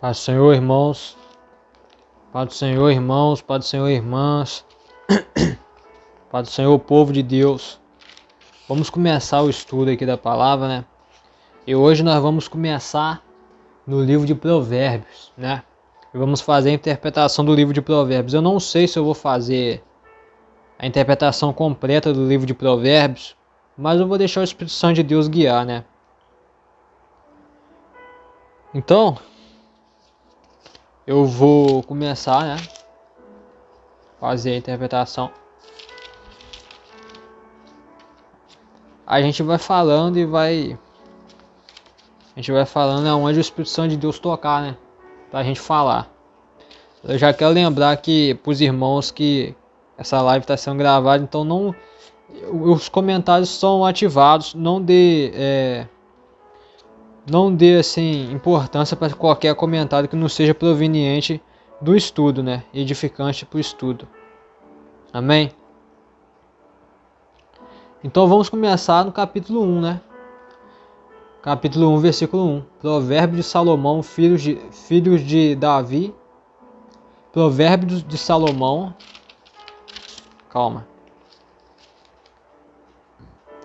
Paz do Senhor, irmãos. Paz do Senhor, irmãos. Paz do Senhor, irmãs. Paz do Senhor, povo de Deus. Vamos começar o estudo aqui da palavra, né? E hoje nós vamos começar no livro de Provérbios, né? E vamos fazer a interpretação do livro de Provérbios. Eu não sei se eu vou fazer a interpretação completa do livro de Provérbios, mas eu vou deixar o Espírito Santo de Deus guiar, né? Então, eu vou começar, né? Fazer a interpretação. A gente vai falando a gente vai falando aonde o Espírito Santo de Deus tocar, né? Pra gente falar. Eu já quero lembrar que pros irmãos que essa live está sendo gravada, então não, os comentários são ativados, não dê assim importância para qualquer comentário que não seja proveniente do estudo, né? Edificante para o estudo. Amém? Então vamos começar no capítulo 1, né? Capítulo 1, versículo 1. Provérbios de Salomão, filhos de Davi. Provérbios de Salomão. Calma.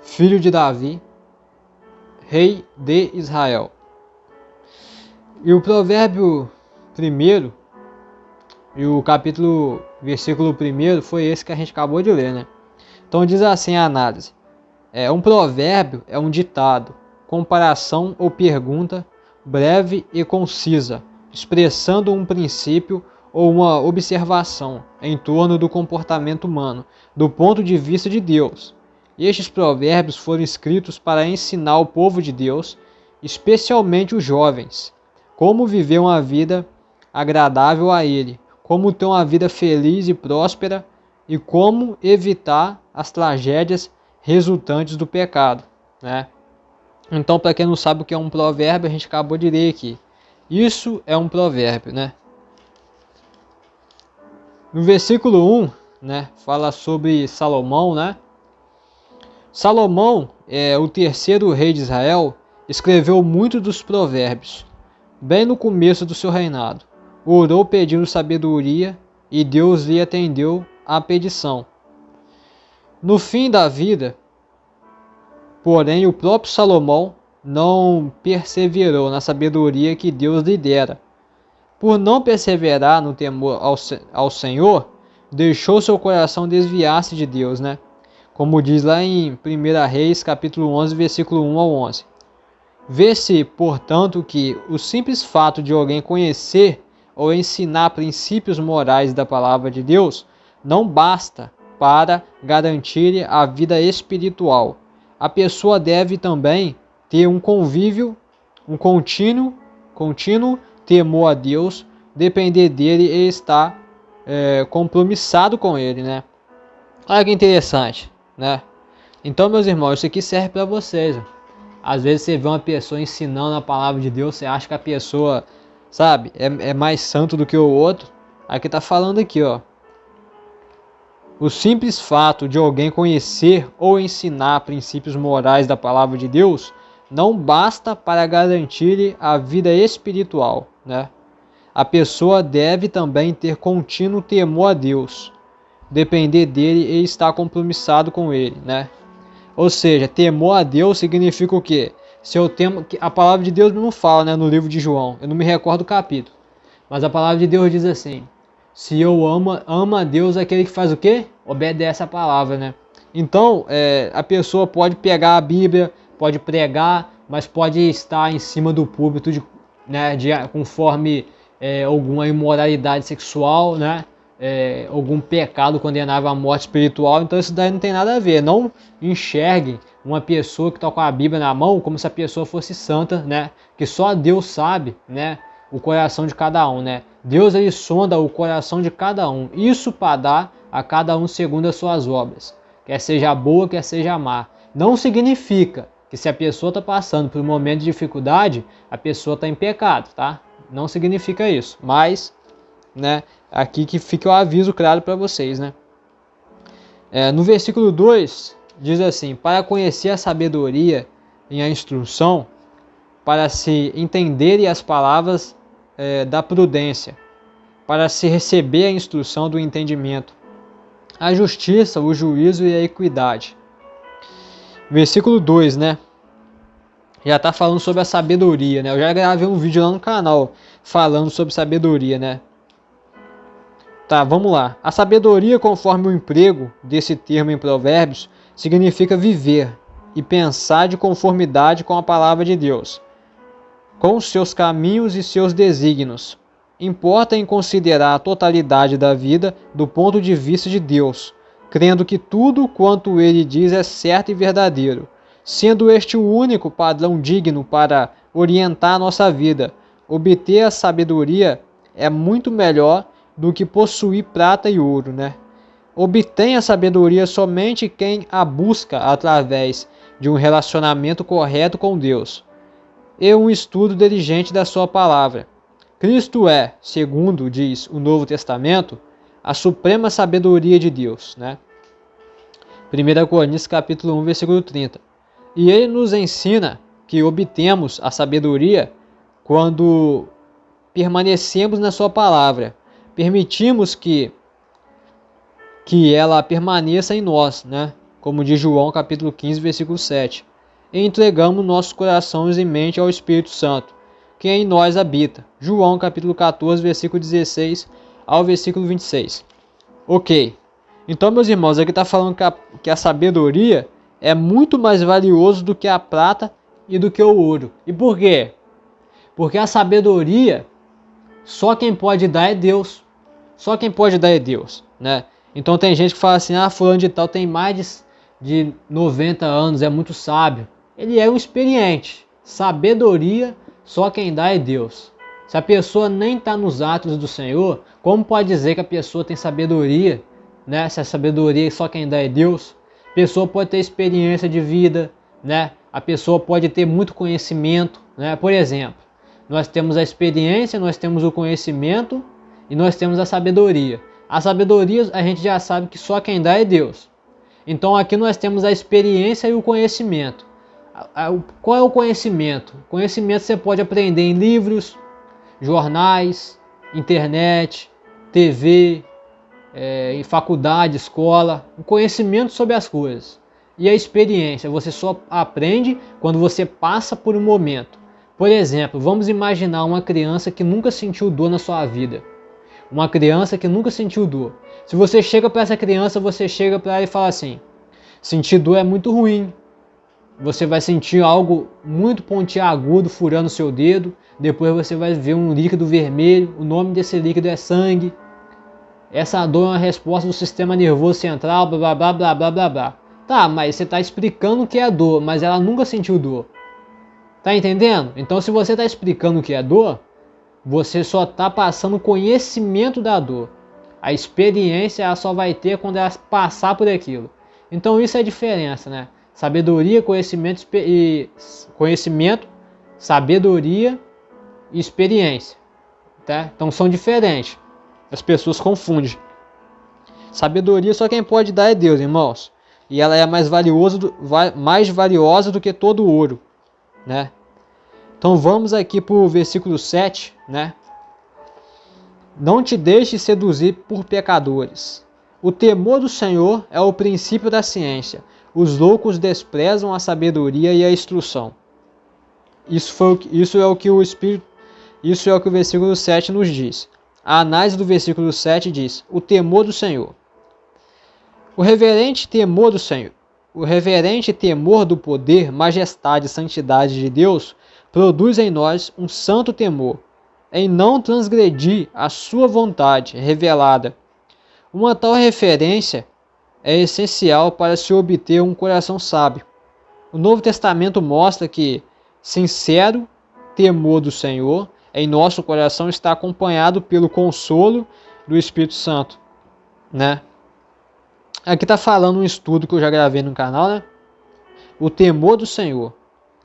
Filho de Davi, rei de Israel. E o provérbio 1 e o versículo 1 foi esse que a gente acabou de ler, né? Então diz assim a análise. Um provérbio é um ditado, comparação ou pergunta breve e concisa, expressando um princípio ou uma observação em torno do comportamento humano, do ponto de vista de Deus. Estes provérbios foram escritos para ensinar o povo de Deus, especialmente os jovens, como viver uma vida agradável a Ele, como ter uma vida feliz e próspera e como evitar as tragédias resultantes do pecado, né? Então, para quem não sabe o que é um provérbio, a gente acabou de ler aqui. Isso é um provérbio, né? No versículo 1, né, fala sobre Salomão, né? Salomão, o terceiro rei de Israel, escreveu muitos dos provérbios. Bem no começo do seu reinado, orou pedindo sabedoria e Deus lhe atendeu à petição. No fim da vida, porém, o próprio Salomão não perseverou na sabedoria que Deus lhe dera. Por não perseverar no temor ao Senhor, deixou seu coração desviar-se de Deus, né? Como diz lá em 1 Reis, capítulo 11, versículo 1 ao 11. Vê-se, portanto, que o simples fato de alguém conhecer ou ensinar princípios morais da palavra de Deus não basta para garantir a vida espiritual. A pessoa deve também ter um contínuo temor a Deus, depender dele e estar compromissado com ele, né? Olha que interessante, né? Então, meus irmãos, isso aqui serve para vocês. Às vezes você vê uma pessoa ensinando a palavra de Deus, você acha que a pessoa, sabe, é mais santo do que o outro. Aqui tá falando aqui, ó. O simples fato de alguém conhecer ou ensinar princípios morais da palavra de Deus não basta para garantir a vida espiritual, né? A pessoa deve também ter contínuo temor a Deus, depender dele e estar compromissado com ele, né? Ou seja, temor a Deus significa o quê? Se eu temo, a palavra de Deus não fala, né, no livro de João, eu não me recordo do capítulo, mas a palavra de Deus diz assim: se eu ama a Deus, aquele que faz o quê? Obedece a palavra, né? Então, a pessoa pode pegar a Bíblia, pode pregar, mas pode estar em cima do púlpito conforme alguma imoralidade sexual, né? Algum pecado condenável à morte espiritual. Então isso daí não tem nada a ver. Não enxerguem uma pessoa que está com a Bíblia na mão como se a pessoa fosse santa, né? Que só Deus sabe, né, o coração de cada um, né? Deus, ele sonda o coração de cada um. Isso para dar a cada um segundo as suas obras. Quer seja boa, quer seja má. Não significa que se a pessoa está passando por um momento de dificuldade, a pessoa está em pecado, tá? Não significa isso. Mas, né, aqui que fica o aviso claro para vocês, né? No versículo 2, diz assim: para conhecer a sabedoria e a instrução, para se entenderem as palavras da prudência, para se receber a instrução do entendimento, a justiça, o juízo e a equidade. Versículo 2, né? Já está falando sobre a sabedoria, né? Eu já gravei um vídeo lá no canal falando sobre sabedoria, né? Tá, vamos lá. A sabedoria, conforme o emprego desse termo em Provérbios, significa viver e pensar de conformidade com a palavra de Deus, com os seus caminhos e seus desígnios. Importa em considerar a totalidade da vida do ponto de vista de Deus, crendo que tudo quanto ele diz é certo e verdadeiro, sendo este o único padrão digno para orientar a nossa vida. Obter a sabedoria é muito melhor do que possuir prata e ouro, né? Obtém a sabedoria somente quem a busca através de um relacionamento correto com Deus e um estudo diligente da sua palavra. Cristo é, segundo diz o Novo Testamento, a suprema sabedoria de Deus, né? 1 Coríntios capítulo 1, versículo 30. E ele nos ensina que obtemos a sabedoria quando permanecemos na sua palavra. Permitimos que ela permaneça em nós, né? Como diz João capítulo 15, versículo 7. E entregamos nossos corações e mente ao Espírito Santo, que em nós habita. João capítulo 14, versículo 16 ao versículo 26. Ok. Então, meus irmãos, aqui está falando que a sabedoria é muito mais valioso do que a prata e do que o ouro. E por quê? Porque a sabedoria, só quem pode dar é Deus. Só quem pode dar é Deus, né? Então tem gente que fala assim, fulano de tal tem mais de 90 anos, é muito sábio. Ele é um experiente. Sabedoria, só quem dá é Deus. Se a pessoa nem está nos atos do Senhor, como pode dizer que a pessoa tem sabedoria, né? Se a sabedoria só quem dá é Deus. A pessoa pode ter experiência de vida, né? A pessoa pode ter muito conhecimento, né? Por exemplo, nós temos a experiência, nós temos o conhecimento e nós temos a sabedoria. A sabedoria a gente já sabe que só quem dá é Deus. Então aqui nós temos a experiência e o conhecimento. Qual é o conhecimento? Conhecimento você pode aprender em livros, jornais, internet, TV, em faculdade, escola. O conhecimento sobre as coisas. E a experiência, você só aprende quando você passa por um momento. Por exemplo, vamos imaginar uma criança que nunca sentiu dor na sua vida. Uma criança que nunca sentiu dor. Se você chega para essa criança, você chega para ela e fala assim: sentir dor é muito ruim. Você vai sentir algo muito pontiagudo furando seu dedo. Depois você vai ver um líquido vermelho. O nome desse líquido é sangue. Essa dor é uma resposta do sistema nervoso central, blá blá blá blá blá blá. Tá, mas você está explicando o que é dor, mas ela nunca sentiu dor. Tá entendendo? Então se você está explicando o que é dor, você só está passando conhecimento da dor. A experiência ela só vai ter quando ela passar por aquilo. Então isso é a diferença, né? Sabedoria, conhecimento, sabedoria e experiência. Tá? Então são diferentes. As pessoas confundem. Sabedoria só quem pode dar é Deus, irmãos. E ela é mais valiosa do que todo o ouro, né? Então vamos aqui para o versículo 7, né? Não te deixes seduzir por pecadores. O temor do Senhor é o princípio da ciência. Os loucos desprezam a sabedoria e a instrução. Isso é o que o versículo 7 nos diz. A análise do versículo 7 diz: o temor do Senhor. O reverente temor do Senhor. O reverente temor do poder, majestade e santidade de Deus produz em nós um santo temor, em não transgredir a sua vontade revelada. Uma tal referência é essencial para se obter um coração sábio. O Novo Testamento mostra que sincero temor do Senhor em nosso coração está acompanhado pelo consolo do Espírito Santo, né? Aqui está falando um estudo que eu já gravei no canal, né? O temor do Senhor.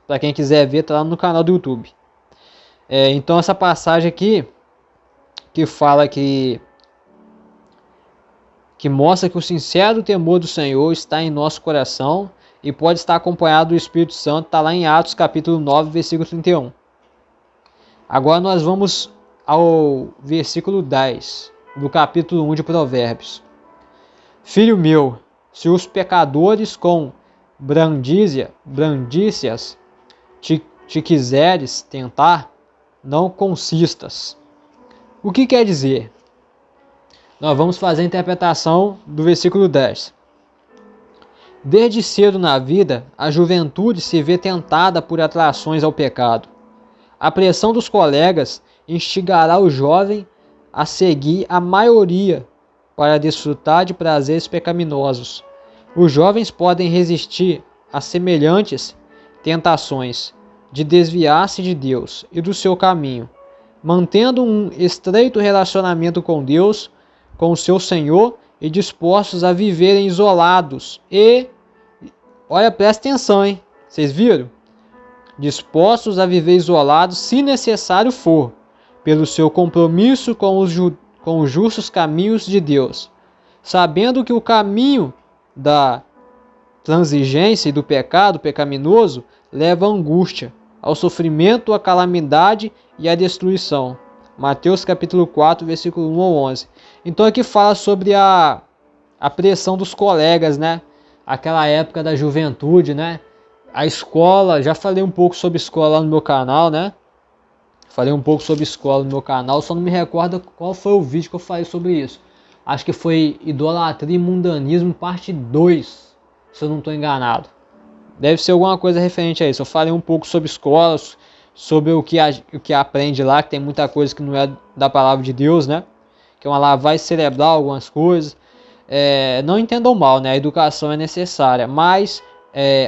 Para quem quiser ver, está lá no canal do YouTube. Então essa passagem aqui, que fala que mostra que o sincero temor do Senhor está em nosso coração e pode estar acompanhado do Espírito Santo, está lá em Atos capítulo 9, versículo 31. Agora nós vamos ao versículo 10 do capítulo 1 de Provérbios. Filho meu, se os pecadores com brandícias te quiseres tentar, não consistas. O que quer dizer? Nós vamos fazer a interpretação do versículo 10. Desde cedo na vida, a juventude se vê tentada por atrações ao pecado. A pressão dos colegas instigará o jovem a seguir a maioria para desfrutar de prazeres pecaminosos. Os jovens podem resistir a semelhantes tentações de desviar-se de Deus e do seu caminho, mantendo um estreito relacionamento com Deus, com o seu Senhor, e dispostos a viverem isolados e, olha, presta atenção, hein? Vocês viram? Dispostos a viver isolados, se necessário for, pelo seu compromisso com os justos caminhos de Deus, sabendo que o caminho da transigência e do pecado pecaminoso leva à angústia, ao sofrimento, à calamidade e à destruição. Mateus capítulo 4, versículo 1 ao 11. Então aqui fala sobre a pressão dos colegas, né? Aquela época da juventude, né? A escola, já falei um pouco sobre escola lá no meu canal, né? Falei um pouco sobre escola no meu canal, só não me recordo qual foi o vídeo que eu falei sobre isso. Acho que foi Idolatria e Mundanismo, parte 2, se eu não estou enganado. Deve ser alguma coisa referente a isso. Eu falei um pouco sobre escolas, sobre o que aprende lá, que tem muita coisa que não é da palavra de Deus, né? Que é uma lavagem cerebral, algumas coisas. Não entendam mal, né? A educação é necessária, mas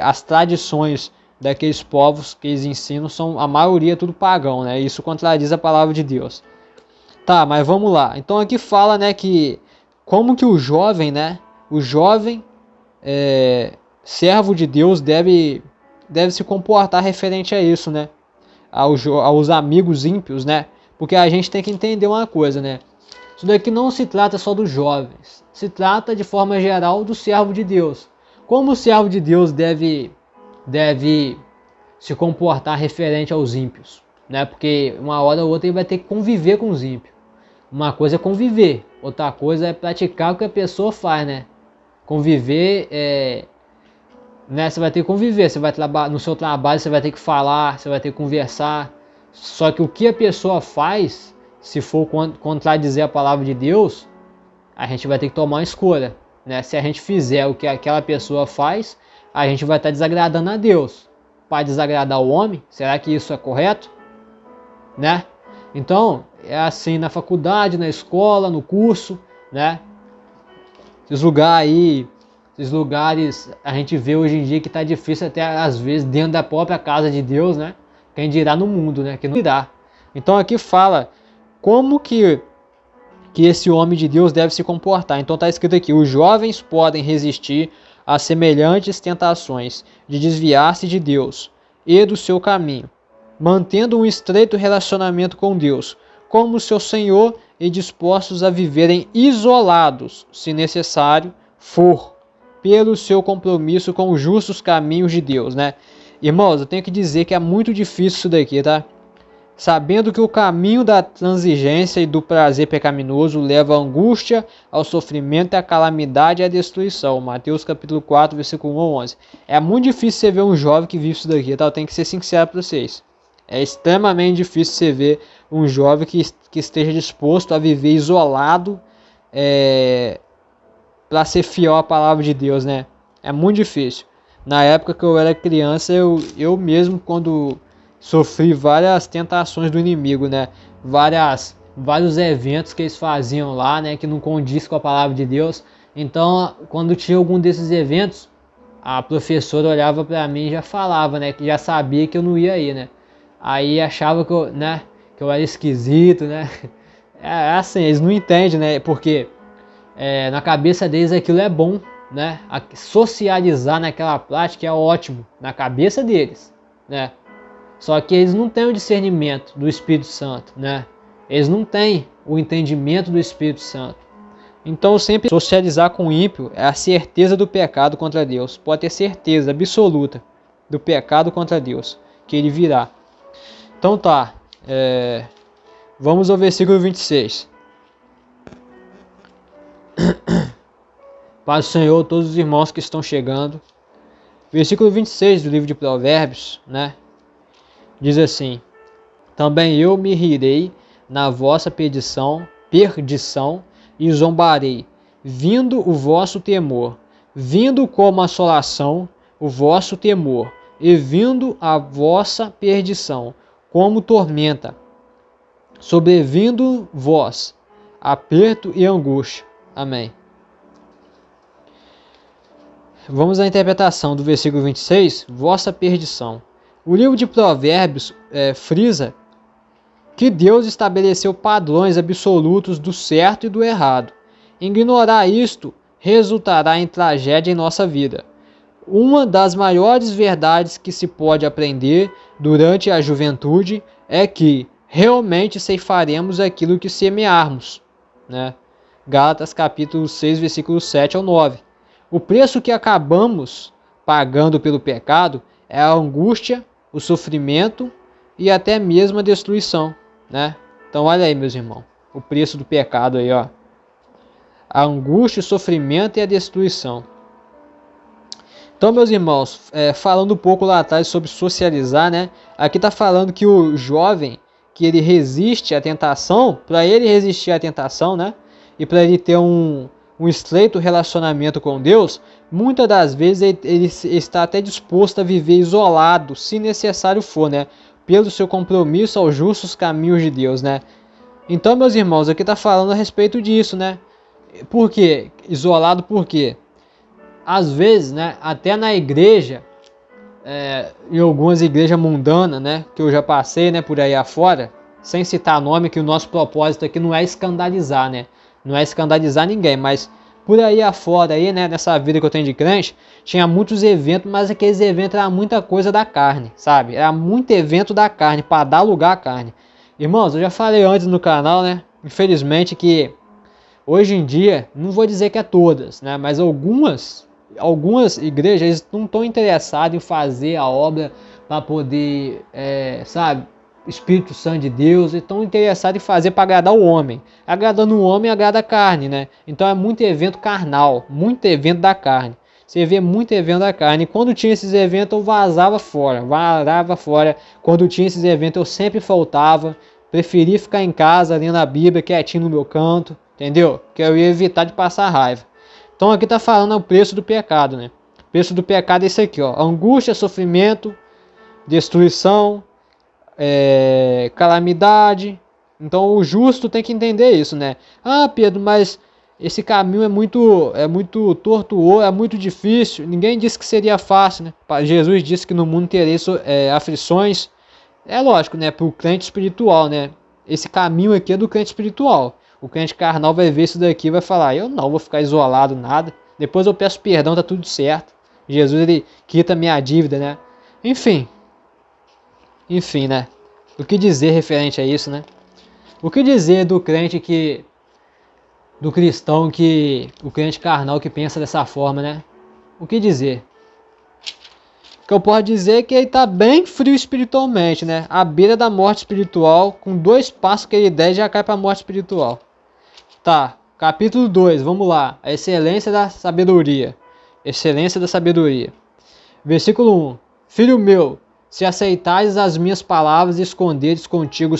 as tradições daqueles povos que eles ensinam são, a maioria, tudo pagão, né? Isso contradiz a palavra de Deus. Tá, mas vamos lá. Então aqui fala, né, que como que o jovem, né? O jovem servo de Deus deve se comportar referente a isso, né? Aos amigos ímpios, né? Porque a gente tem que entender uma coisa, né? Isso daqui não se trata só dos jovens, se trata de forma geral do servo de Deus. Como o servo de Deus deve se comportar referente aos ímpios, né? Porque uma hora ou outra ele vai ter que conviver com os ímpios. Uma coisa é conviver, outra coisa é praticar o que a pessoa faz, né? Conviver né? Você vai ter que conviver, você vai no seu trabalho, você vai ter que falar, você vai ter que conversar. Só que o que a pessoa faz, se for contradizer a palavra de Deus, a gente vai ter que tomar uma escolha, né? Se a gente fizer o que aquela pessoa faz, a gente vai estar desagradando a Deus. Para desagradar o homem, será que isso é correto? Né? Então, é assim na faculdade, na escola, no curso, né? Esses lugares a gente vê hoje em dia que está difícil até às vezes dentro da própria casa de Deus, né? Quem dirá no mundo, né? Que não dirá. Então aqui fala como que esse homem de Deus deve se comportar. Então está escrito aqui: os jovens podem resistir a semelhantes tentações de desviar-se de Deus e do seu caminho, mantendo um estreito relacionamento com Deus, como seu Senhor, e dispostos a viverem isolados, se necessário for, pelo seu compromisso com os justos caminhos de Deus, né? Irmãos, eu tenho que dizer que é muito difícil isso daqui, tá? Sabendo que o caminho da transigência e do prazer pecaminoso leva à angústia, ao sofrimento, à calamidade e à destruição. Mateus capítulo 4, versículo 1 a 11. É muito difícil você ver um jovem que vive isso daqui, tá? Eu tenho que ser sincero para vocês. É extremamente difícil você ver um jovem que esteja disposto a viver isolado para ser fiel à palavra de Deus, né? É muito difícil. Na época que eu era criança, eu mesmo, quando sofri várias tentações do inimigo, né? Vários eventos que eles faziam lá, né? Que não condiz com a palavra de Deus. Então, quando tinha algum desses eventos, a professora olhava para mim e já falava, né? Que já sabia que eu não ia ir, né? Aí achava que eu era esquisito, né? É assim, eles não entendem, né? Porque na cabeça deles aquilo é bom, né? Socializar naquela prática é ótimo, na cabeça deles, né? Só que eles não têm o discernimento do Espírito Santo, né? Eles não têm o entendimento do Espírito Santo. Então sempre socializar com o ímpio é a certeza do pecado contra Deus. Pode ter certeza absoluta do pecado contra Deus, que ele virá. Então tá, Vamos ao versículo 26. Paz do Senhor, todos os irmãos que estão chegando. Versículo 26 do livro de Provérbios, né? Diz assim: também eu me rirei na vossa perdição e zombarei, vindo o vosso temor, vindo como assolação o vosso temor, e vindo a vossa perdição, como tormenta, sobrevindo vós, aperto e angústia. Amém. Vamos à interpretação do versículo 26, vossa perdição. O livro de Provérbios frisa que Deus estabeleceu padrões absolutos do certo e do errado. Ignorar isto resultará em tragédia em nossa vida. Uma das maiores verdades que se pode aprender durante a juventude é que realmente ceifaremos aquilo que semearmos, né? Gálatas capítulo 6, versículos 7 ao 9. O preço que acabamos pagando pelo pecado é a angústia, o sofrimento e até mesmo a destruição, né? Então olha aí, meus irmãos, o preço do pecado aí, ó. A angústia, o sofrimento e a destruição. Então, meus irmãos, falando um pouco lá atrás sobre socializar, né? Aqui está falando que o jovem, que ele resiste à tentação, para ele resistir à tentação, né? E para ele ter um estreito relacionamento com Deus, muitas das vezes ele está até disposto a viver isolado, se necessário for, né? Pelo seu compromisso aos justos caminhos de Deus, né? Então, meus irmãos, aqui está falando a respeito disso, né? Por quê? Isolado por quê? Às vezes, né, até na igreja, em algumas igrejas mundanas, né, que eu já passei, né, por aí afora, sem citar nome, que o nosso propósito aqui não é escandalizar, né, não é escandalizar ninguém, mas por aí afora, aí, né, nessa vida que eu tenho de crente, tinha muitos eventos, mas aqueles eventos eram muita coisa da carne, sabe, era muito evento da carne, para dar lugar à carne. Irmãos, eu já falei antes no canal, né, infelizmente que hoje em dia, não vou dizer que é todas, né, mas algumas igrejas não estão interessadas em fazer a obra para poder, sabe, Espírito Santo de Deus, estão interessados em fazer para agradar o homem. Agradando o homem, agrada a carne, né? Então é muito evento carnal, muito evento da carne. Você vê muito evento da carne. E quando tinha esses eventos, eu varava fora. Quando tinha esses eventos, eu sempre faltava. Preferia ficar em casa, lendo a Bíblia, quietinho no meu canto, entendeu? Que eu ia evitar de passar raiva. Então aqui está falando o preço do pecado, né? O preço do pecado é esse aqui, ó. Angústia, sofrimento, destruição, calamidade. Então o justo tem que entender isso, né? Ah, Pedro, mas esse caminho é muito tortuoso, é muito difícil. Ninguém disse que seria fácil, né? Jesus disse que no mundo teria aflições. É lógico, né? Para o crente espiritual, né? Esse caminho aqui é do crente espiritual. O crente carnal vai ver isso daqui e vai falar: eu não vou ficar isolado, nada. Depois eu peço perdão, tá tudo certo. Jesus, ele quita minha dívida, né? Enfim, né? O que dizer referente a isso, né? O que dizer do crente do cristão o crente carnal que pensa dessa forma, né? O que dizer? O que eu posso dizer é que ele está bem frio espiritualmente, né? À beira da morte espiritual, com 2 passos que ele der já cai para a morte espiritual. Tá, capítulo 2, vamos lá. A excelência da sabedoria. Excelência da sabedoria. Versículo 1. Filho meu, se aceitais as minhas palavras e esconderes contigo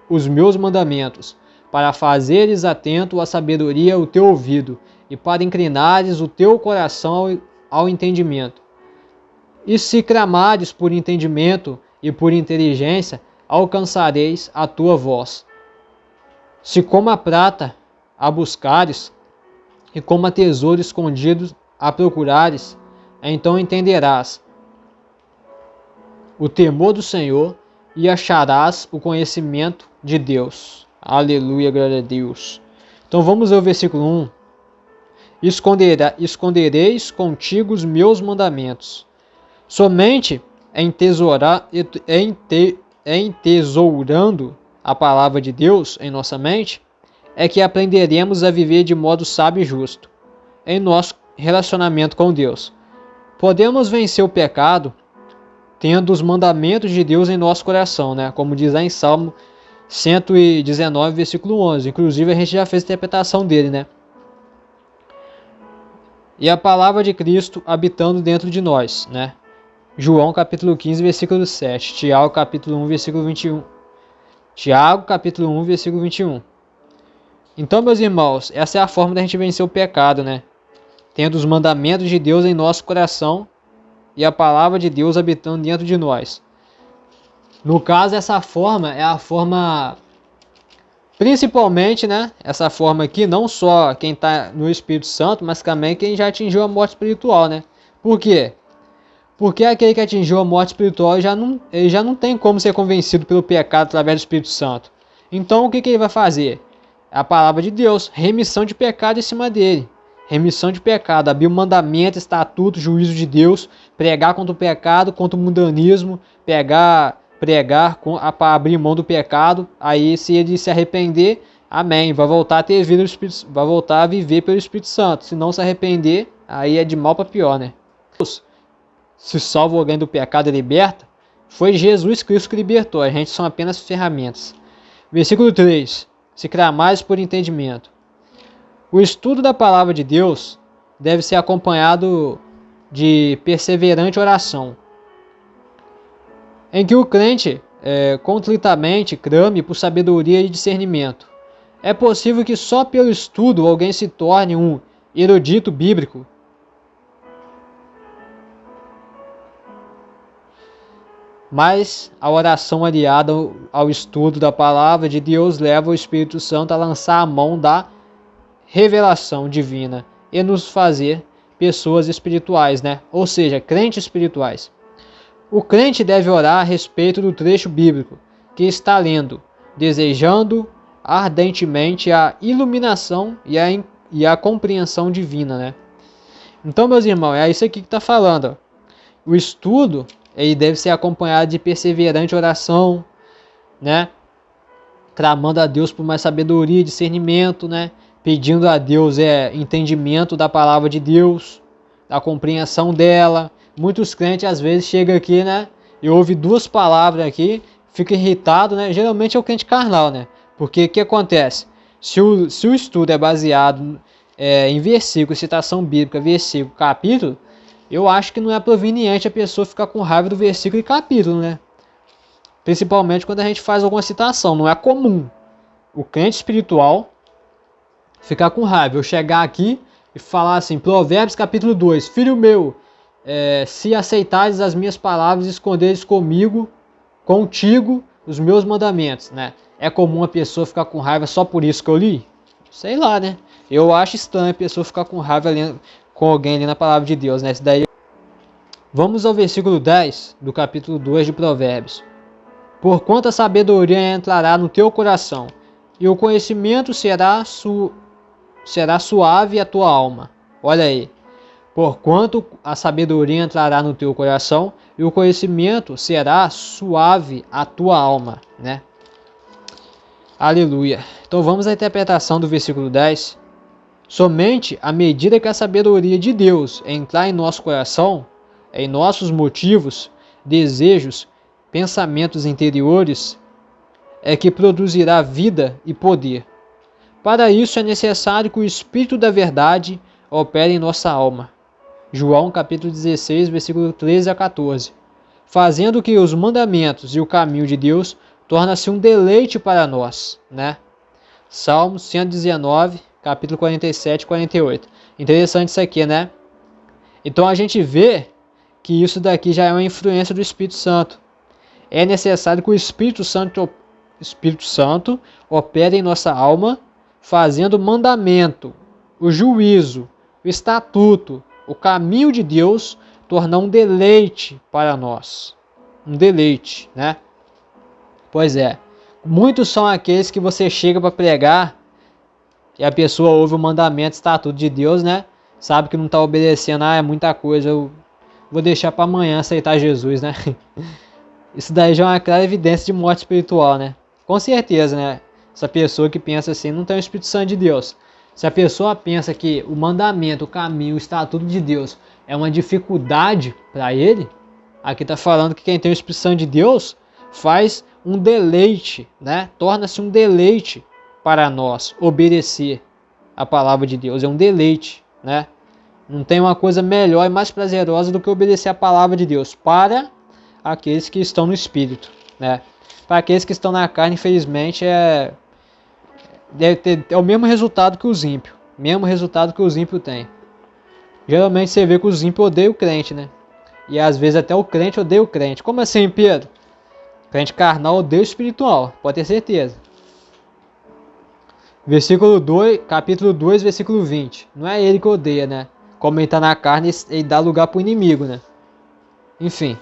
os meus mandamentos, para fazeres atento à sabedoria o teu ouvido, e para inclinares o teu coração ao entendimento. E se clamares por entendimento e por inteligência, alcançareis a tua voz. Se como a prata a buscares, e como a tesouro escondido a procurares, então entenderás o temor do Senhor e acharás o conhecimento de Deus. Aleluia, glória a Deus. Então vamos ao versículo 1. Escondereis contigo os meus mandamentos. Somente entesourando a palavra de Deus em nossa mente, é que aprenderemos a viver de modo sábio e justo em nosso relacionamento com Deus. Podemos vencer o pecado tendo os mandamentos de Deus em nosso coração, né? Como diz lá em Salmo 119, versículo 11. Inclusive a gente já fez a interpretação dele, né? E a palavra de Cristo habitando dentro de nós, né? João capítulo 15, versículo 7. Tiago capítulo 1, versículo 21. Tiago capítulo 1, versículo 21. Então, meus irmãos, essa é a forma da gente vencer o pecado, né? Tendo os mandamentos de Deus em nosso coração e a palavra de Deus habitando dentro de nós. No caso, essa forma é a forma, principalmente, né? Essa forma aqui, não só quem está no Espírito Santo, mas também quem já atingiu a morte espiritual, né? Por quê? Porque aquele que atingiu a morte espiritual ele já não tem como ser convencido pelo pecado através do Espírito Santo. Então, o que ele vai fazer? A palavra de Deus, remissão de pecado em cima dele. Remissão de pecado, abrir o mandamento, estatuto, juízo de Deus, pregar contra o pecado, contra o mundanismo, pregar para abrir mão do pecado. Aí, se ele se arrepender, amém, vai voltar a ter vida, vai voltar a viver pelo Espírito Santo. Se não se arrepender, aí é de mal para pior, né? Se salva alguém do pecado e liberta, foi Jesus Cristo que libertou. A gente são apenas ferramentas. Versículo 3. Se clamares por entendimento. O estudo da palavra de Deus deve ser acompanhado de perseverante oração, em que o crente contritamente clame por sabedoria e discernimento. É possível que só pelo estudo alguém se torne um erudito bíblico, mas a oração aliada ao estudo da palavra de Deus leva o Espírito Santo a lançar a mão da revelação divina e nos fazer pessoas espirituais, né? Ou seja, crentes espirituais. O crente deve orar a respeito do trecho bíblico que está lendo, desejando ardentemente a iluminação e a compreensão divina, né? Então, meus irmãos, é isso aqui que está falando. Ó. O estudo ele deve ser acompanhado de perseverante oração, né? Clamando a Deus por mais sabedoria e discernimento, né? Pedindo a Deus entendimento da palavra de Deus, da compreensão dela. Muitos crentes às vezes chegam aqui, né? E ouvem duas palavras aqui, fica irritado, né? Geralmente é o crente carnal, né? Porque o que acontece? Se o estudo é baseado em versículo, citação bíblica, versículo, capítulo, eu acho que não é proveniente a pessoa ficar com raiva do versículo e capítulo, né? Principalmente quando a gente faz alguma citação. Não é comum o crente espiritual ficar com raiva. Eu chegar aqui e falar assim, Provérbios capítulo 2, filho meu, se aceitares as minhas palavras, esconderes contigo os meus mandamentos, né? É comum a pessoa ficar com raiva só por isso que eu li? Sei lá, né? Eu acho estranho a pessoa ficar com raiva com alguém ali na palavra de Deus, né? Isso daí. Vamos ao versículo 10 do capítulo 2 de Provérbios. Porquanto a sabedoria entrará no teu coração, e o conhecimento será suave a tua alma. Olha aí. Porquanto a sabedoria entrará no teu coração, e o conhecimento será suave a tua alma, né? Aleluia. Então vamos à interpretação do versículo 10. Somente à medida que a sabedoria de Deus entrar em nosso coração, em nossos motivos, desejos, pensamentos interiores, é que produzirá vida e poder. Para isso é necessário que o Espírito da verdade opere em nossa alma. João capítulo 16, versículo 13 a 14. Fazendo que os mandamentos e o caminho de Deus torna-se um deleite para nós, né? Salmos 119, capítulo 47 e 48. Interessante isso aqui, né? Então a gente vê que isso daqui já é uma influência do Espírito Santo. É necessário que o Espírito Santo opere em nossa alma, fazendo o mandamento, o juízo, o estatuto, o caminho de Deus, tornar um deleite para nós. Um deleite, né? Pois é. Muitos são aqueles que você chega para pregar e a pessoa ouve o mandamento, estatuto de Deus, né? Sabe que não está obedecendo, é muita coisa, eu vou deixar para amanhã aceitar Jesus, né? Isso daí já é uma clara evidência de morte espiritual, né? Com certeza, né? Essa pessoa que pensa assim não tem o Espírito Santo de Deus. Se a pessoa pensa que o mandamento, o caminho, o estatuto de Deus é uma dificuldade para ele, aqui está falando que quem tem o Espírito Santo de Deus faz um deleite, né? Torna-se um deleite para nós obedecer a palavra de Deus. É um deleite, né? Não tem uma coisa melhor e mais prazerosa do que obedecer a palavra de Deus para aqueles que estão no espírito, né? Para aqueles que estão na carne, infelizmente, é o mesmo resultado que os ímpios. Mesmo resultado que os ímpios têm. Geralmente você vê que os ímpios odeiam o crente, né? E às vezes até o crente odeia o crente. Como assim, Pedro? Crente carnal odeia o espiritual, pode ter certeza. Versículo 2, capítulo 2, versículo 20. Não é ele que odeia, né? Como ele está na carne, ele dá lugar para o inimigo, né? Enfim.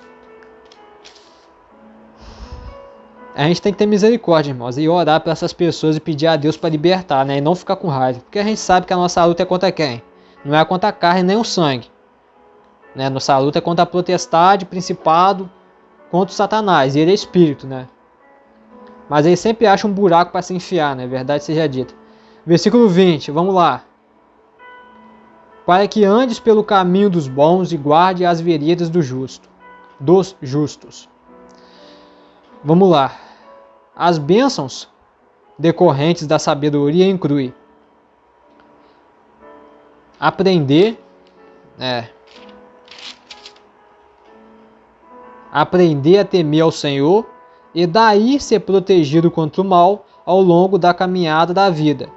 A gente tem que ter misericórdia, irmãos, e orar para essas pessoas e pedir a Deus para libertar, né? E não ficar com raiva. Porque a gente sabe que a nossa luta é contra quem? Não é contra a carne nem o sangue. Né? Nossa luta é contra a potestade, principado, contra o Satanás. E ele é espírito, né? Mas ele sempre acha um buraco para se enfiar, né? Verdade seja dita. Versículo 20, vamos lá. Para que andes pelo caminho dos bons e guarde as veredas dos justos. Vamos lá. As bênçãos decorrentes da sabedoria incluem aprender a temer ao Senhor e daí ser protegido contra o mal ao longo da caminhada da vida.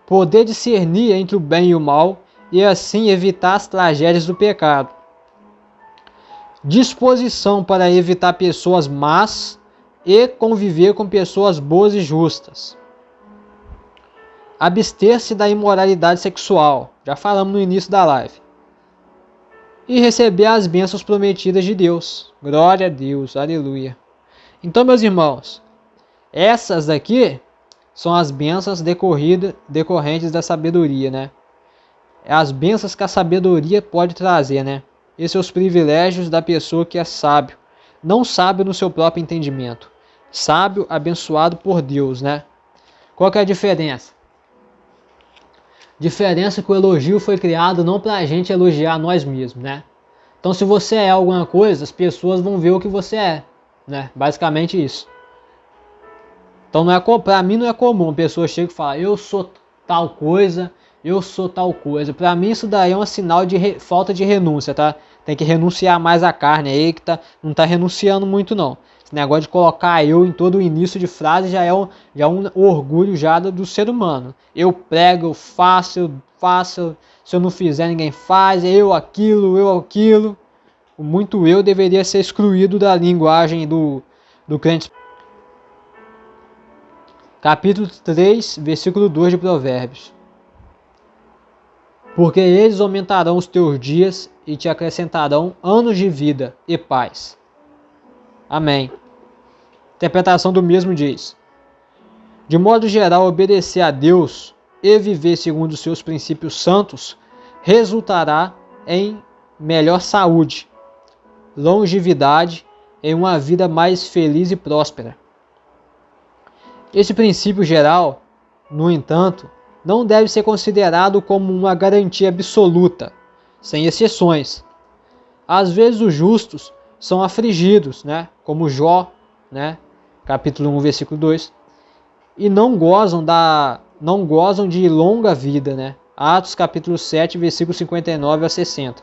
Poder discernir entre o bem e o mal e assim evitar as tragédias do pecado. Disposição para evitar pessoas más e conviver com pessoas boas e justas. Abster-se da imoralidade sexual, já falamos no início da live. E receber as bênçãos prometidas de Deus. Glória a Deus, aleluia. Então, meus irmãos, essas daqui são as bênçãos decorrentes da sabedoria, né? É as bênçãos que a sabedoria pode trazer, né? Esses são os privilégios da pessoa que é sábio. Não sábio no seu próprio entendimento. Sábio abençoado por Deus, né? Qual que é a diferença? Diferença que o elogio foi criado não para a gente elogiar nós mesmos, né? Então, se você é alguma coisa, as pessoas vão ver o que você é, né? Basicamente isso. Então, para mim não é comum a pessoa chega e fala, eu sou tal coisa, eu sou tal coisa. Para mim isso daí é um sinal de falta de renúncia, tá? Tem que renunciar mais à carne aí, que não tá renunciando muito não. Esse negócio de colocar eu em todo o início de frase já é um orgulho já do ser humano. Eu prego, eu faço, se eu não fizer ninguém faz, eu aquilo. O muito eu deveria ser excluído da linguagem do crente. Capítulo 3, versículo 2 de Provérbios. Porque eles aumentarão os teus dias e te acrescentarão anos de vida e paz. Amém. Interpretação do mesmo diz: de modo geral, obedecer a Deus e viver segundo os seus princípios santos resultará em melhor saúde, longevidade e uma vida mais feliz e próspera. Esse princípio geral, no entanto, não deve ser considerado como uma garantia absoluta, sem exceções. Às vezes os justos são afligidos, né? Como Jó, né? Capítulo 1, versículo 2, e não gozam de longa vida, né? Atos capítulo 7, versículo 59 a 60.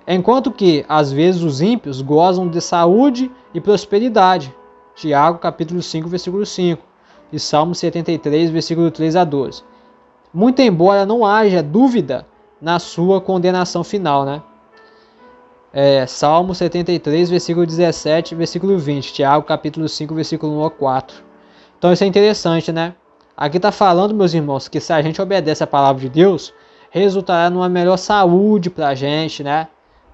Enquanto que, às vezes, os ímpios gozam de saúde e prosperidade. Tiago capítulo 5, versículo 5. E Salmo 73, versículo 3 a 12. Muito embora não haja dúvida na sua condenação final, né? Salmo 73, versículo 17, versículo 20. Tiago capítulo 5, versículo 1 a 4. Então isso é interessante, né? Aqui está falando, meus irmãos, que se a gente obedece a palavra de Deus, resultará numa melhor saúde para a gente, né?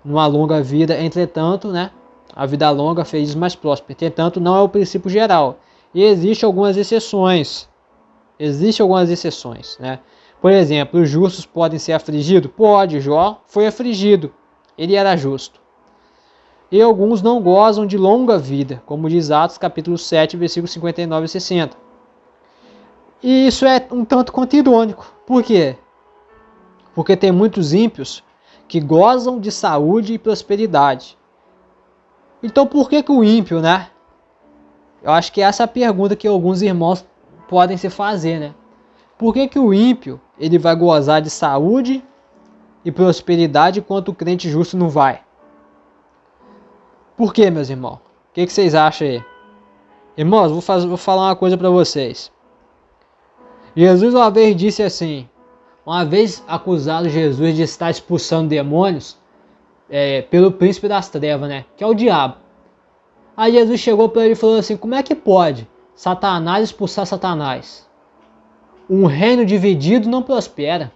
Numa longa vida. Entretanto, né? A vida longa feliz mais próspera. Entretanto, não é o princípio geral. E existem algumas exceções. Né? Por exemplo, os justos podem ser afligidos? Pode. Jó foi afligido. Ele era justo. E alguns não gozam de longa vida, como diz Atos capítulo 7, versículos 59 e 60. E isso é um tanto quanto irônico. Por quê? Porque tem muitos ímpios que gozam de saúde e prosperidade. Então por que o ímpio, né? Eu acho que essa é a pergunta que alguns irmãos podem se fazer, né? Por que o ímpio ele vai gozar de saúde e prosperidade enquanto o crente justo não vai? Por que, meus irmãos? O que vocês acham aí? Irmãos, vou falar uma coisa para vocês. Jesus uma vez disse assim, uma vez acusado Jesus de estar expulsando demônios pelo príncipe das trevas, né? Que é o diabo. Aí Jesus chegou para ele e falou assim, como é que pode Satanás expulsar Satanás? Um reino dividido não prospera.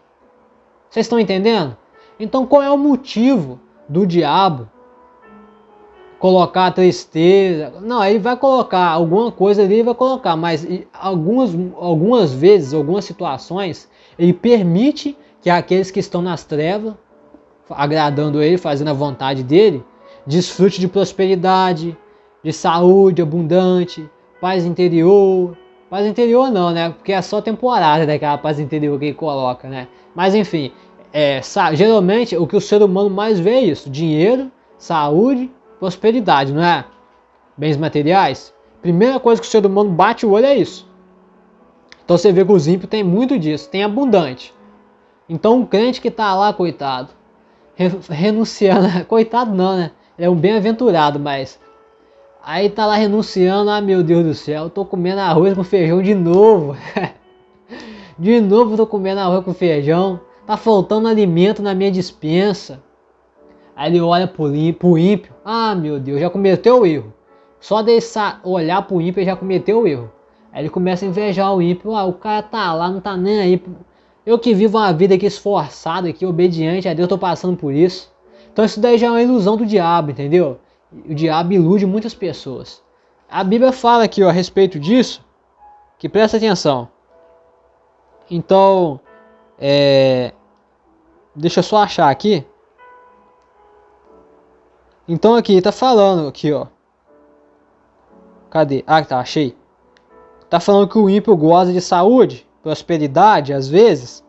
Vocês estão entendendo? Então qual é o motivo do diabo colocar tristeza? Não, ele vai colocar alguma coisa ali, ele vai colocar, mas algumas vezes, algumas situações, ele permite que aqueles que estão nas trevas, agradando ele, fazendo a vontade dele, desfrute de prosperidade, de saúde abundante, paz interior. Paz interior não, né? Porque é só temporária daquela paz interior que ele coloca, né? Mas enfim, geralmente o que o ser humano mais vê é isso: dinheiro, saúde, prosperidade, não é? Bens materiais. Primeira coisa que o ser humano bate o olho é isso. Então você vê que os ímpios tem muito disso, tem abundante. Então um crente que tá lá, coitado, renunciando, coitado não, né? Ele é um bem-aventurado, mas aí tá lá renunciando, ah meu Deus do céu, eu tô comendo arroz com feijão de novo. De novo tô comendo arroz com feijão, tá faltando alimento na minha despensa. Aí ele olha pro ímpio, ah meu Deus, já cometeu o erro. Só deixar olhar pro ímpio já cometeu o erro. Aí ele começa a invejar o ímpio, o cara tá lá, não tá nem aí. Eu que vivo uma vida aqui esforçada, aqui, obediente a Deus, tô passando por isso. Então isso daí já é uma ilusão do diabo, entendeu? O diabo ilude muitas pessoas. A Bíblia fala aqui a respeito disso, que presta atenção. Então, deixa eu só achar aqui. Então aqui, tá falando aqui, ó. Cadê? Ah, tá, achei. Tá falando que o ímpio goza de saúde, prosperidade, às vezes.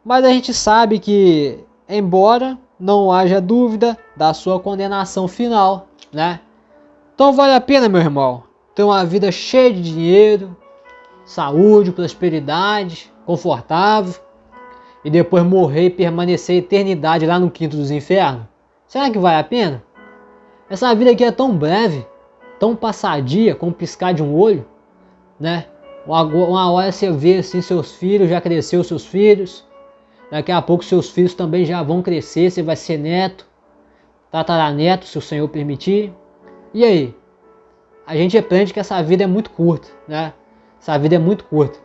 Mas a gente sabe que, embora não haja dúvida da sua condenação final, né? Então vale a pena, meu irmão, ter uma vida cheia de dinheiro, saúde, prosperidade, confortável, e depois morrer e permanecer a eternidade lá no quinto dos infernos? Será que vale a pena? Essa vida aqui é tão breve, tão passadia, como piscar de um olho, né? Uma hora você vê assim seus filhos, já cresceu seus filhos, daqui a pouco seus filhos também já vão crescer, você vai ser neto, tataraneto, se o Senhor permitir. E aí? A gente aprende que essa vida é muito curta, né? Essa vida é muito curta.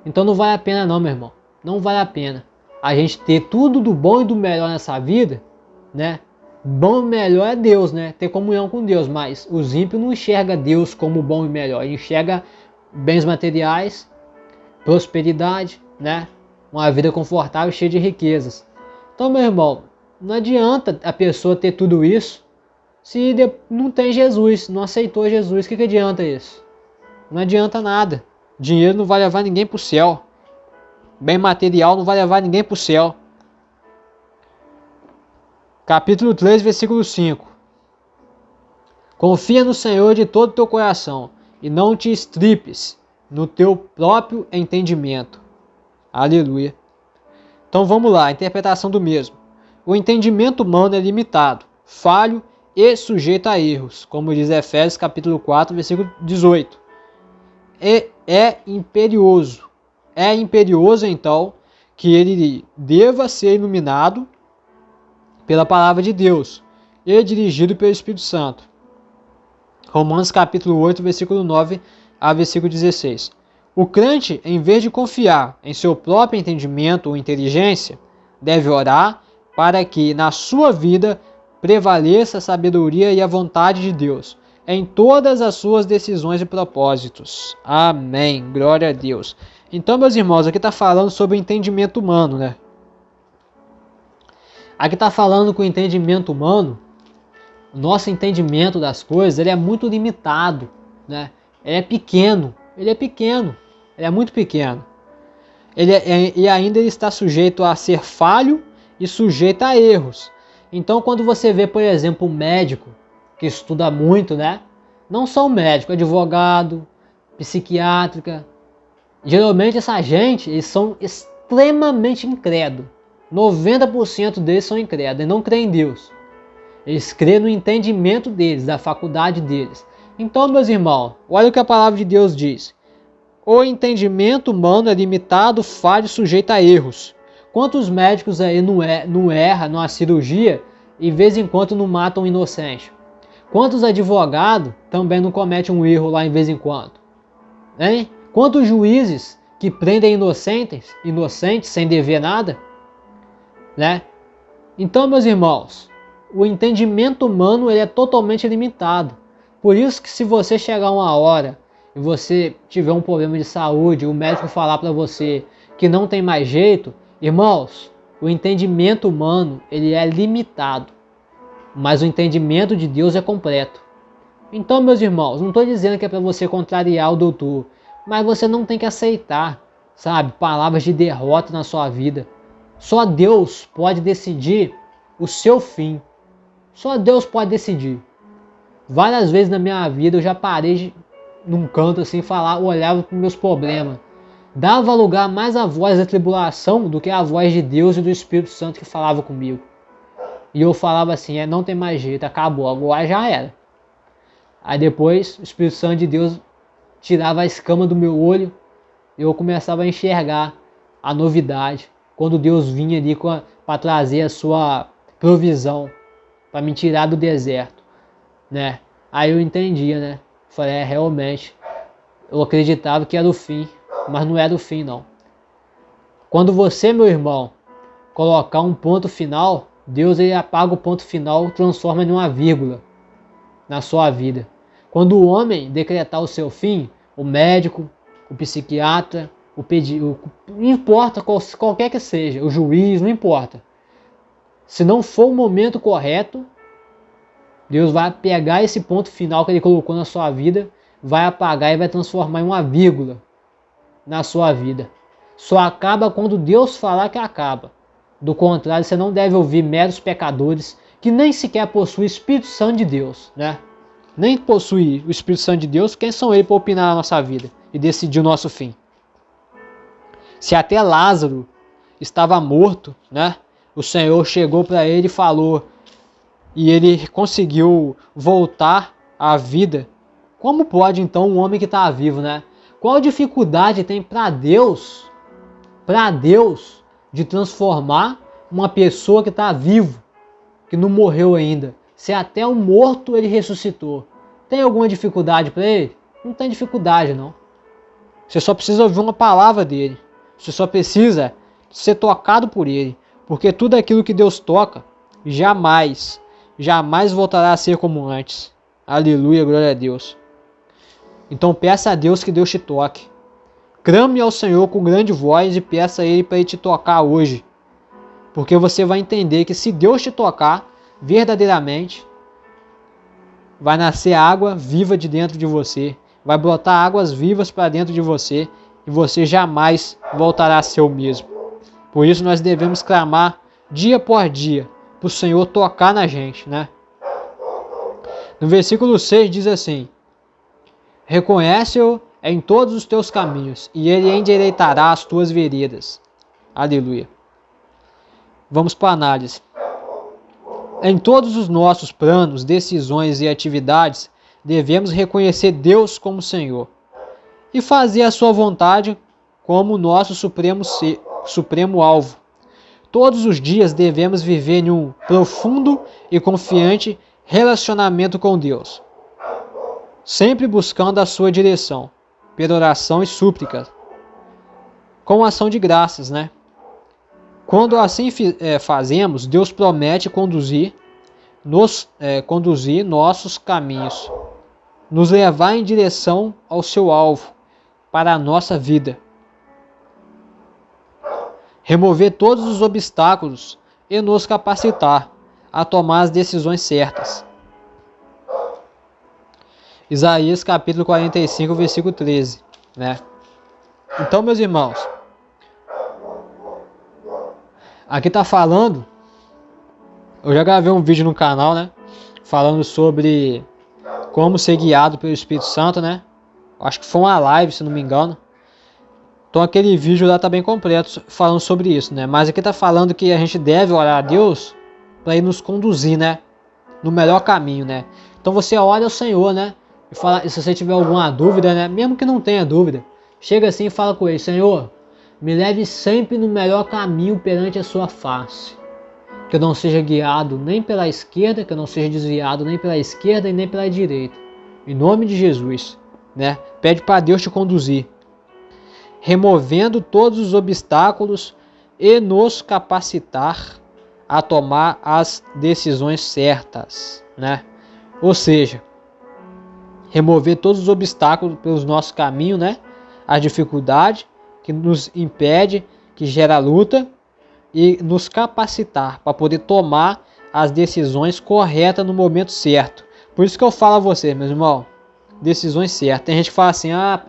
Então não vale a pena não, meu irmão. Não vale a pena a gente ter tudo do bom e do melhor nessa vida, né? Bom e melhor é Deus, né? Ter comunhão com Deus, mas os ímpios não enxergam Deus como bom e melhor. Ele enxerga bens materiais, prosperidade, né? Uma vida confortável, cheia de riquezas. Então, meu irmão, não adianta a pessoa ter tudo isso se não tem Jesus, não aceitou Jesus. O que adianta isso? Não adianta nada. Dinheiro não vai levar ninguém para o céu. Bem material não vai levar ninguém para o céu. Capítulo 3, versículo 5. Confia no Senhor de todo o teu coração e não te estripes no teu próprio entendimento. Aleluia. Então vamos lá, a interpretação do mesmo. O entendimento humano é limitado, falho e sujeito a erros, como diz Efésios capítulo 4, versículo 18. É imperioso então que ele deva ser iluminado pela palavra de Deus e dirigido pelo Espírito Santo. Romanos capítulo 8, versículo 9 a versículo 16. O crente, em vez de confiar em seu próprio entendimento ou inteligência, deve orar para que na sua vida prevaleça a sabedoria e a vontade de Deus em todas as suas decisões e propósitos. Amém. Glória a Deus. Então, meus irmãos, aqui está falando sobre o entendimento humano, né? Aqui está falando que o entendimento humano, o nosso entendimento das coisas, ele é muito limitado, né? Ele é pequeno, ele é muito pequeno. E ainda ele está sujeito a ser falho e sujeito a erros. Então, quando você vê, por exemplo, um médico que estuda muito, né? Não só o médico, advogado, psiquiátrica. Geralmente essa gente, eles são extremamente incrédulos. 90% deles são incrédulos e não creem em Deus. Eles creem no entendimento deles, da faculdade deles. Então, meus irmãos, olha o que a palavra de Deus diz. O entendimento humano é limitado, falho e sujeito a erros. Quantos médicos aí não erram numa cirurgia e de vez em quando não matam um inocente? Quantos advogados também não cometem um erro lá de vez em quando? Hein? Quantos juízes que prendem inocentes sem dever nada? Né? Então, meus irmãos, o entendimento humano ele é totalmente limitado. Por isso que se você chegar uma hora e você tiver um problema de saúde, o médico falar para você que não tem mais jeito, irmãos, o entendimento humano ele é limitado, mas o entendimento de Deus é completo. Então, meus irmãos, não estou dizendo que é para você contrariar o doutor, mas você não tem que aceitar, sabe, palavras de derrota na sua vida. Só Deus pode decidir o seu fim. Só Deus pode decidir. Várias vezes na minha vida eu já parei num canto assim, olhava para os meus problemas. Dava lugar mais à voz da tribulação do que à voz de Deus e do Espírito Santo que falava comigo. E eu falava assim, não tem mais jeito, acabou, agora já era. Aí depois o Espírito Santo de Deus tirava a escama do meu olho e eu começava a enxergar a novidade. Quando Deus vinha ali para trazer a sua provisão, para me tirar do deserto, né? Aí eu entendia, né? Falei, realmente, eu acreditava que era o fim, mas não era o fim, não. Quando você, meu irmão, colocar um ponto final, Deus ele apaga o ponto final, transforma em uma vírgula na sua vida. Quando o homem decretar o seu fim, o médico, o psiquiatra, não importa qualquer que seja, o juiz, não importa. Se não for o momento correto, Deus vai pegar esse ponto final que ele colocou na sua vida, vai apagar e vai transformar em uma vírgula na sua vida. Só acaba quando Deus falar que acaba. Do contrário, você não deve ouvir meros pecadores que nem sequer possuem o Espírito Santo de Deus, né? Nem possui o Espírito Santo de Deus, quem são eles para opinar na nossa vida e decidir o nosso fim? Se até Lázaro estava morto, né? O Senhor chegou para ele e falou, e ele conseguiu voltar à vida. Como pode então um homem que está vivo, né? Qual dificuldade tem para Deus de transformar uma pessoa que está vivo, que não morreu ainda? Se até o morto ele ressuscitou, tem alguma dificuldade para ele? Não tem dificuldade, não. Você só precisa ouvir uma palavra dele. Você só precisa ser tocado por ele. Porque tudo aquilo que Deus toca, jamais voltará a ser como antes. Aleluia, glória a Deus. Então peça a Deus que Deus te toque. Clame ao Senhor com grande voz e peça a Ele para Ele te tocar hoje. Porque você vai entender que se Deus te tocar, verdadeiramente, vai nascer água viva de dentro de você. Vai brotar águas vivas para dentro de você. E você jamais voltará a ser o mesmo. Por isso nós devemos clamar dia por dia para o Senhor tocar na gente, né? No versículo 6 diz assim: reconhece-o em todos os teus caminhos, e ele endireitará as tuas veredas. Aleluia. Vamos para a análise. Em todos os nossos planos, decisões e atividades, devemos reconhecer Deus como Senhor e fazer a sua vontade como nosso supremo alvo. Todos os dias devemos viver em um profundo e confiante relacionamento com Deus, sempre buscando a sua direção, pela oração e súplica, com ação de graças, né? Quando assim fazemos, Deus promete conduzir nossos caminhos, nos levar em direção ao seu alvo, para a nossa vida. Remover todos os obstáculos e nos capacitar a tomar as decisões certas. Isaías capítulo 45, versículo 13, né? Então, meus irmãos, aqui está falando, eu já gravei um vídeo no canal, né? Falando sobre como ser guiado pelo Espírito Santo, né? Acho que foi uma live, se não me engano. Então aquele vídeo lá tá bem completo falando sobre isso, né? Mas aqui tá falando que a gente deve orar a Deus para ele nos conduzir, né? No melhor caminho, né? Então você ora ao Senhor, né? E fala, e se você tiver alguma dúvida, né? Mesmo que não tenha dúvida, chega assim e fala com ele: Senhor, me leve sempre no melhor caminho perante a sua face. Que eu não seja guiado nem pela esquerda, que eu não seja desviado nem pela esquerda e nem pela direita. Em nome de Jesus, né? Pede para Deus te conduzir, removendo todos os obstáculos e nos capacitar a tomar as decisões certas, né? Ou seja, remover todos os obstáculos pelos nossos caminhos, né? A dificuldade que nos impede, que gera luta, e nos capacitar para poder tomar as decisões corretas no momento certo. Por isso que eu falo a você, meus irmãos, decisões certas. Tem gente que fala assim: ah,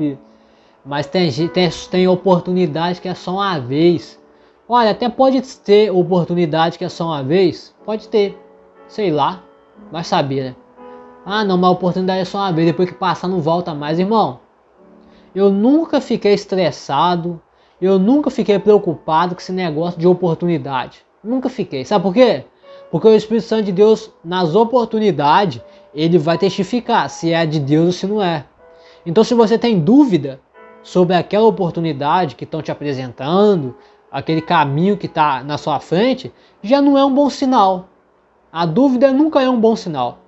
mas tem oportunidade que é só uma vez. Olha, até pode ter oportunidade que é só uma vez. Pode ter. Sei lá. Vai saber, né? Ah, não, mas a oportunidade é só uma vez. Depois que passar não volta mais. Irmão, eu nunca fiquei estressado. Eu nunca fiquei preocupado com esse negócio de oportunidade. Nunca fiquei. Sabe por quê? Porque o Espírito Santo de Deus, nas oportunidades, ele vai testificar se é de Deus ou se não é. Então, se você tem dúvida sobre aquela oportunidade que estão te apresentando, aquele caminho que está na sua frente, já não é um bom sinal. A dúvida nunca é um bom sinal,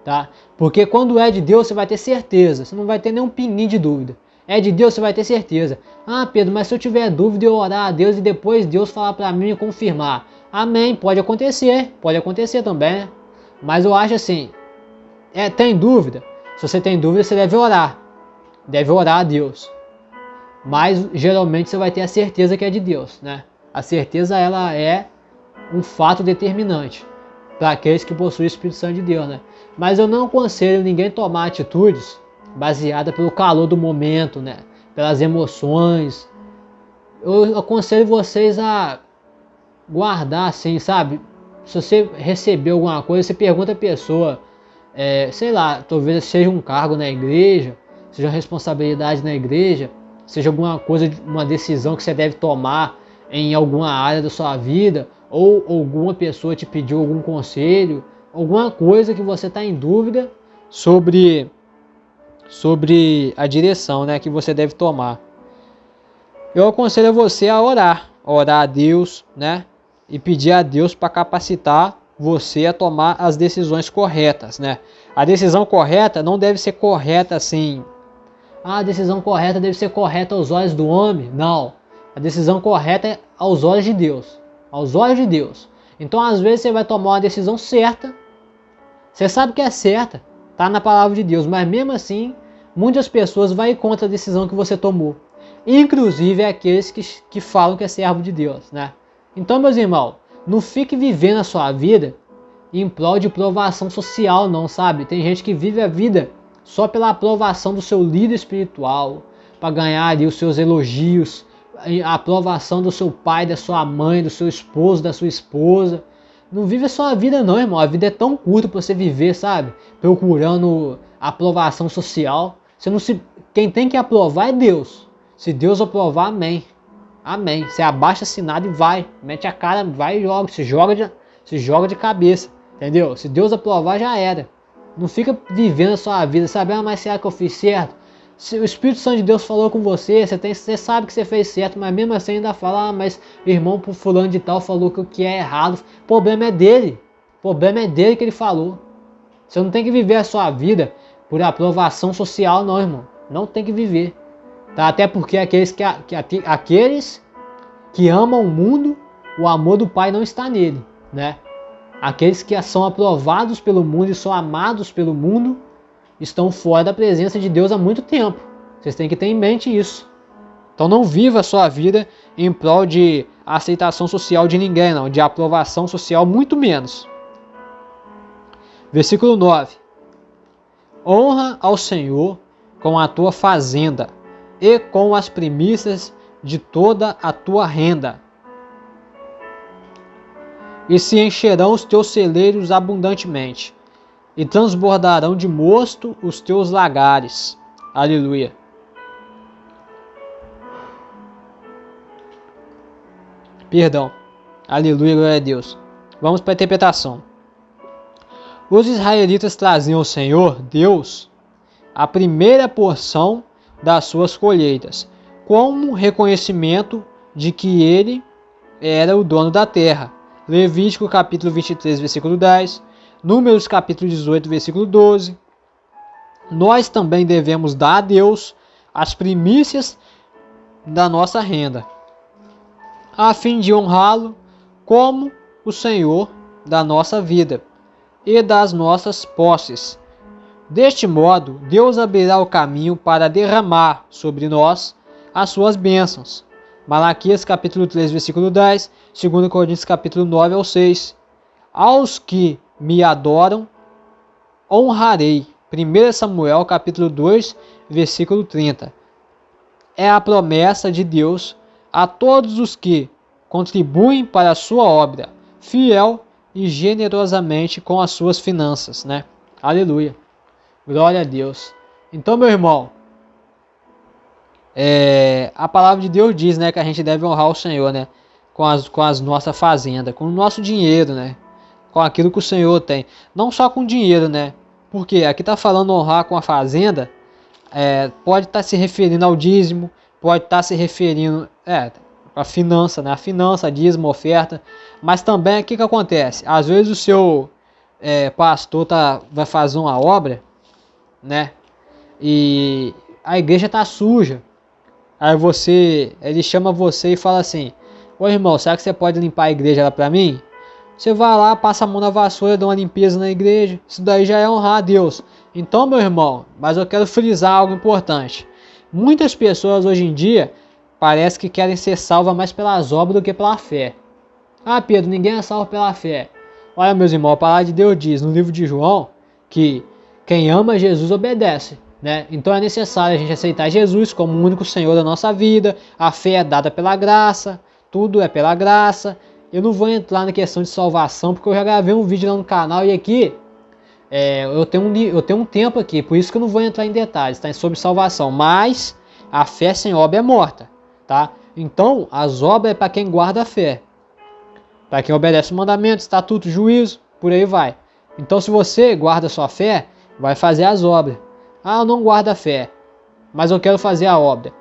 tá? Porque quando é de Deus, você vai ter certeza, você não vai ter nenhum pininho de dúvida. É de Deus, você vai ter certeza. Ah, Pedro, mas se eu tiver dúvida, eu orar a Deus e depois Deus falar para mim e confirmar. Amém, pode acontecer também, né? Mas eu acho assim, tem dúvida? Se você tem dúvida, você deve orar a Deus. Mas geralmente você vai ter a certeza que é de Deus, né? A certeza, ela é um fato determinante para aqueles que possuem o Espírito Santo de Deus, né? Mas eu não aconselho ninguém tomar atitudes baseadas pelo calor do momento, né? Pelas emoções. Eu aconselho vocês a guardar, assim, sabe? Se você receber alguma coisa, você pergunta a pessoa, sei lá, talvez seja um cargo na igreja, seja uma responsabilidade na igreja, seja alguma coisa, uma decisão que você deve tomar em alguma área da sua vida, ou alguma pessoa te pediu algum conselho, alguma coisa que você está em dúvida sobre a direção, né, que você deve tomar. Eu aconselho você a orar a Deus, né, e pedir a Deus para capacitar você a tomar as decisões corretas, né? A decisão correta não deve ser correta assim. A decisão correta deve ser correta aos olhos do homem. Não. A decisão correta é aos olhos de Deus. Aos olhos de Deus. Então, às vezes, você vai tomar uma decisão certa. Você sabe que é certa. Está na palavra de Deus. Mas, mesmo assim, muitas pessoas vão contra a decisão que você tomou. Inclusive, aqueles que falam que é servo de Deus, né? Então, meus irmãos, não fique vivendo a sua vida em prol de provação social, não, sabe? Tem gente que vive a vida só pela aprovação do seu líder espiritual, para ganhar ali os seus elogios, a aprovação do seu pai, da sua mãe, do seu esposo, da sua esposa. Não vive a sua vida não, irmão. A vida é tão curta para você viver, sabe? Procurando aprovação social. Quem tem que aprovar é Deus. Se Deus aprovar, amém. Amém. Você abaixa assinado e vai. Mete a cara, vai e joga. Se joga de cabeça. Entendeu? Se Deus aprovar, já era. Não fica vivendo a sua vida, sabe? Ah, mas será que eu fiz certo? Se o Espírito Santo de Deus falou com você, você sabe que você fez certo, mas mesmo assim ainda fala: ah, mas irmão pro fulano de tal falou que o que é errado. O problema é dele. O problema é dele que ele falou. Você não tem que viver a sua vida por aprovação social, não, irmão. Não tem que viver. Tá? Até porque aqueles que amam o mundo, o amor do Pai não está nele, né? Aqueles que são aprovados pelo mundo e são amados pelo mundo estão fora da presença de Deus há muito tempo. Vocês têm que ter em mente isso. Então não viva a sua vida em prol de aceitação social de ninguém, não. De aprovação social, muito menos. Versículo 9. Honra ao Senhor com a tua fazenda e com as primícias de toda a tua renda. E se encherão os teus celeiros abundantemente, e transbordarão de mosto os teus lagares. Aleluia. Perdão. Aleluia, glória a Deus. Vamos para a interpretação. Os israelitas traziam ao Senhor, Deus, a primeira porção das suas colheitas, como reconhecimento de que ele era o dono da terra. Levítico capítulo 23, versículo 10, Números capítulo 18, versículo 12. Nós também devemos dar a Deus as primícias da nossa renda, a fim de honrá-lo como o Senhor da nossa vida e das nossas posses. Deste modo, Deus abrirá o caminho para derramar sobre nós as suas bênçãos. Malaquias capítulo 3, versículo 10, 2 Coríntios capítulo 9 ao 6. Aos que me adoram, honrarei. 1 Samuel capítulo 2, versículo 30. É a promessa de Deus a todos os que contribuem para a sua obra, fiel e generosamente com as suas finanças, né? Aleluia. Glória a Deus. Então, meu irmão, a palavra de Deus diz, né, que a gente deve honrar o Senhor, né, com as nossa fazenda, com o nosso dinheiro, né, com aquilo que o Senhor tem, não só com dinheiro, né, porque aqui está falando honrar com a fazenda, pode estar se referindo ao dízimo, pode estar se referindo a finança, né, a finança, dízimo, oferta, mas também o que acontece? Às vezes o seu pastor vai fazer uma obra, né, e a igreja está suja. Aí ele chama você e fala assim: ô irmão, será que você pode limpar a igreja lá pra mim? Você vai lá, passa a mão na vassoura, dá uma limpeza na igreja. Isso daí já é honrar a Deus. Então, meu irmão, mas eu quero frisar algo importante. Muitas pessoas hoje em dia parece que querem ser salvas mais pelas obras do que pela fé. Ah, Pedro, ninguém é salvo pela fé. Olha, meus irmãos, a palavra de Deus diz no livro de João que quem ama Jesus obedece. Né? Então é necessário a gente aceitar Jesus como o único Senhor da nossa vida. A fé é dada pela graça, tudo é pela graça. Eu não vou entrar na questão de salvação, porque eu já gravei um vídeo lá no canal e aqui eu tenho um tempo aqui, por isso que eu não vou entrar em detalhes, tá? Sobre salvação. Mas a fé sem obra é morta, tá? Então as obras é para quem guarda a fé, para quem obedece o mandamento, estatuto, juízo, por aí vai. Então se você guarda a sua fé, vai fazer as obras. Ah, eu não guardo a fé, mas eu quero fazer a obra.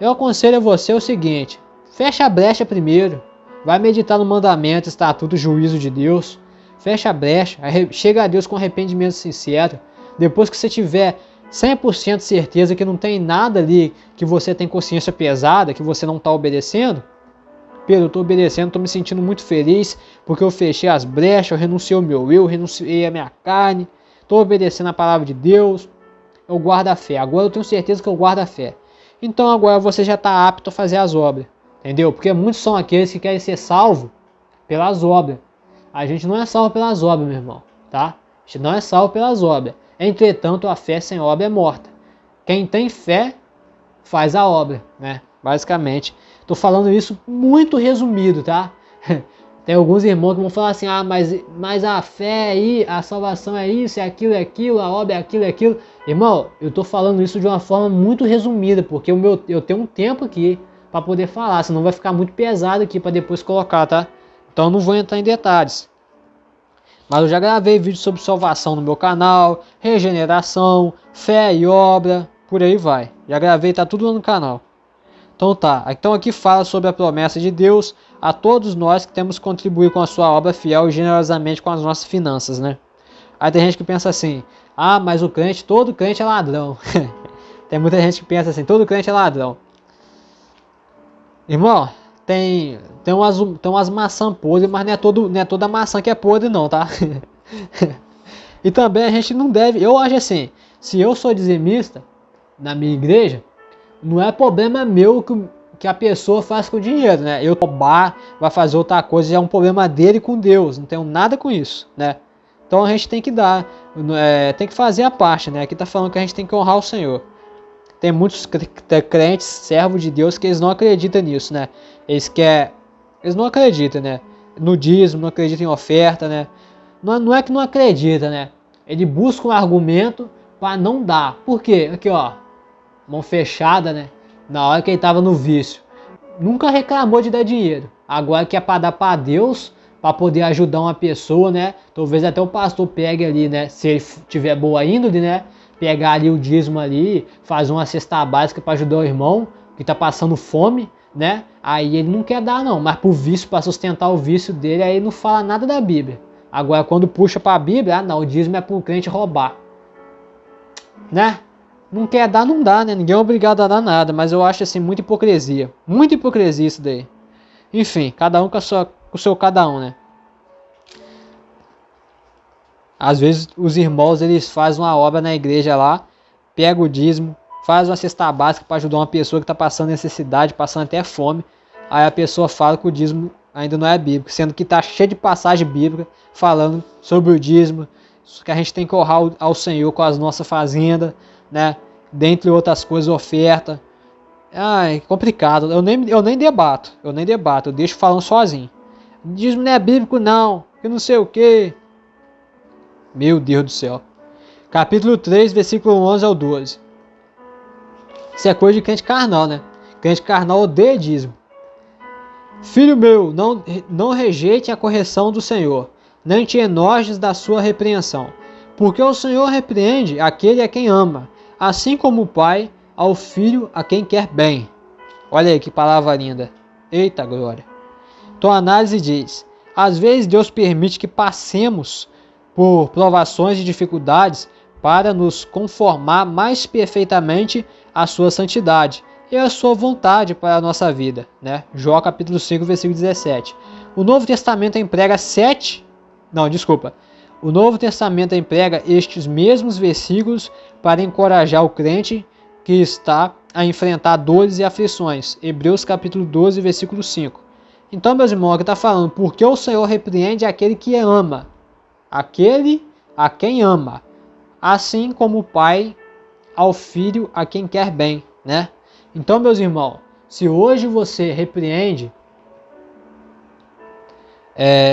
Eu aconselho a você o seguinte: fecha a brecha primeiro. Vai meditar no mandamento, estatuto, juízo de Deus. Fecha a brecha, chega a Deus com arrependimento sincero. Depois que você tiver 100% certeza que não tem nada ali, que você tem consciência pesada, que você não está obedecendo. Pedro, eu estou obedecendo, estou me sentindo muito feliz, porque eu fechei as brechas, eu renunciei ao meu eu, renunciei à minha carne. Estou obedecendo a palavra de Deus. Eu guardo a fé. Agora eu tenho certeza que eu guardo a fé. Então agora você já está apto a fazer as obras. Entendeu? Porque muitos são aqueles que querem ser salvos pelas obras. A gente não é salvo pelas obras, meu irmão. Tá? A gente não é salvo pelas obras. Entretanto, a fé sem obra é morta. Quem tem fé faz a obra, né? Basicamente. Estou falando isso muito resumido, tá? Tem alguns irmãos que vão falar assim: ah, mas a fé aí, a salvação é isso, é aquilo, a obra é aquilo. Irmão, eu estou falando isso de uma forma muito resumida, porque eu tenho um tempo aqui para poder falar, senão vai ficar muito pesado aqui para depois colocar, tá? Então eu não vou entrar em detalhes. Mas eu já gravei vídeo sobre salvação no meu canal, regeneração, fé e obra, por aí vai. Já gravei, tá tudo lá no canal. Então tá, então aqui fala sobre a promessa de Deus a todos nós que temos que contribuir com a sua obra fiel e generosamente com as nossas finanças, né? Aí tem gente que pensa assim: ah, mas todo crente é ladrão. Tem muita gente que pensa assim: todo crente é ladrão. Irmão, tem umas maçãs podres, mas não é toda maçã que é podre não, tá? E também a gente não deve, eu acho assim, se eu sou dizimista na minha igreja, não é problema meu que a pessoa faz com o dinheiro, né? Eu roubar, vai fazer outra coisa, já é um problema dele com Deus, não tenho nada com isso, né? Então a gente tem que dar, tem que fazer a parte, né? Aqui tá falando que a gente tem que honrar o Senhor. Tem muitos crentes, servos de Deus, que eles não acreditam nisso, né? Eles não acreditam, né? No dízimo, não acreditam em oferta, né? Não é que não acredita, né? Ele busca um argumento para não dar. Por quê? Aqui, ó, mão fechada, né? Na hora que ele estava no vício. Nunca reclamou de dar dinheiro. Agora que é para dar para Deus, para poder ajudar uma pessoa, né? Talvez até o pastor pegue ali, né? Se ele tiver boa índole, né? Pegar ali o dízimo ali, fazer uma cesta básica para ajudar o irmão que tá passando fome, né? Aí ele não quer dar não, mas pro vício, para sustentar o vício dele, aí ele não fala nada da Bíblia. Agora quando puxa para a Bíblia, não, o dízimo é pro crente roubar, né? Não quer dar, não dá, né? Ninguém é obrigado a dar nada, mas eu acho assim muita hipocrisia isso daí. Enfim, cada um com o seu cada um, né? Às vezes os irmãos, eles fazem uma obra na igreja lá, pega o dízimo, faz uma cesta básica para ajudar uma pessoa que está passando necessidade, passando até fome. Aí a pessoa fala que o dízimo ainda não é bíblico, sendo que está cheio de passagem bíblica falando sobre o dízimo, que a gente tem que honrar ao Senhor com as nossas fazendas, né? Dentre outras coisas, oferta. É complicado, eu nem debato, eu deixo falando sozinho. O dízimo não é bíblico não, que não sei o que. Meu Deus do céu. Capítulo 3, versículo 11 ao 12. Isso é coisa de crente carnal, né? Crente carnal odeia dízimo. Filho meu, não rejeite a correção do Senhor, nem te enojes da sua repreensão. Porque o Senhor repreende aquele a quem ama, assim como o pai ao filho a quem quer bem. Olha aí que palavra linda. Eita glória. Então a análise diz, às vezes Deus permite que passemos por provações e dificuldades para nos conformar mais perfeitamente à sua santidade e à sua vontade para a nossa vida, né? Jó capítulo 5, versículo 17. O Novo Testamento emprega O Novo Testamento emprega estes mesmos versículos para encorajar o crente que está a enfrentar dores e aflições. Hebreus capítulo 12, versículo 5. Então, meus irmãos, aqui está falando, porque o Senhor repreende aquele que ama, aquele a quem ama, assim como o pai ao filho a quem quer bem, né? Então, meus irmãos, se hoje você repreende,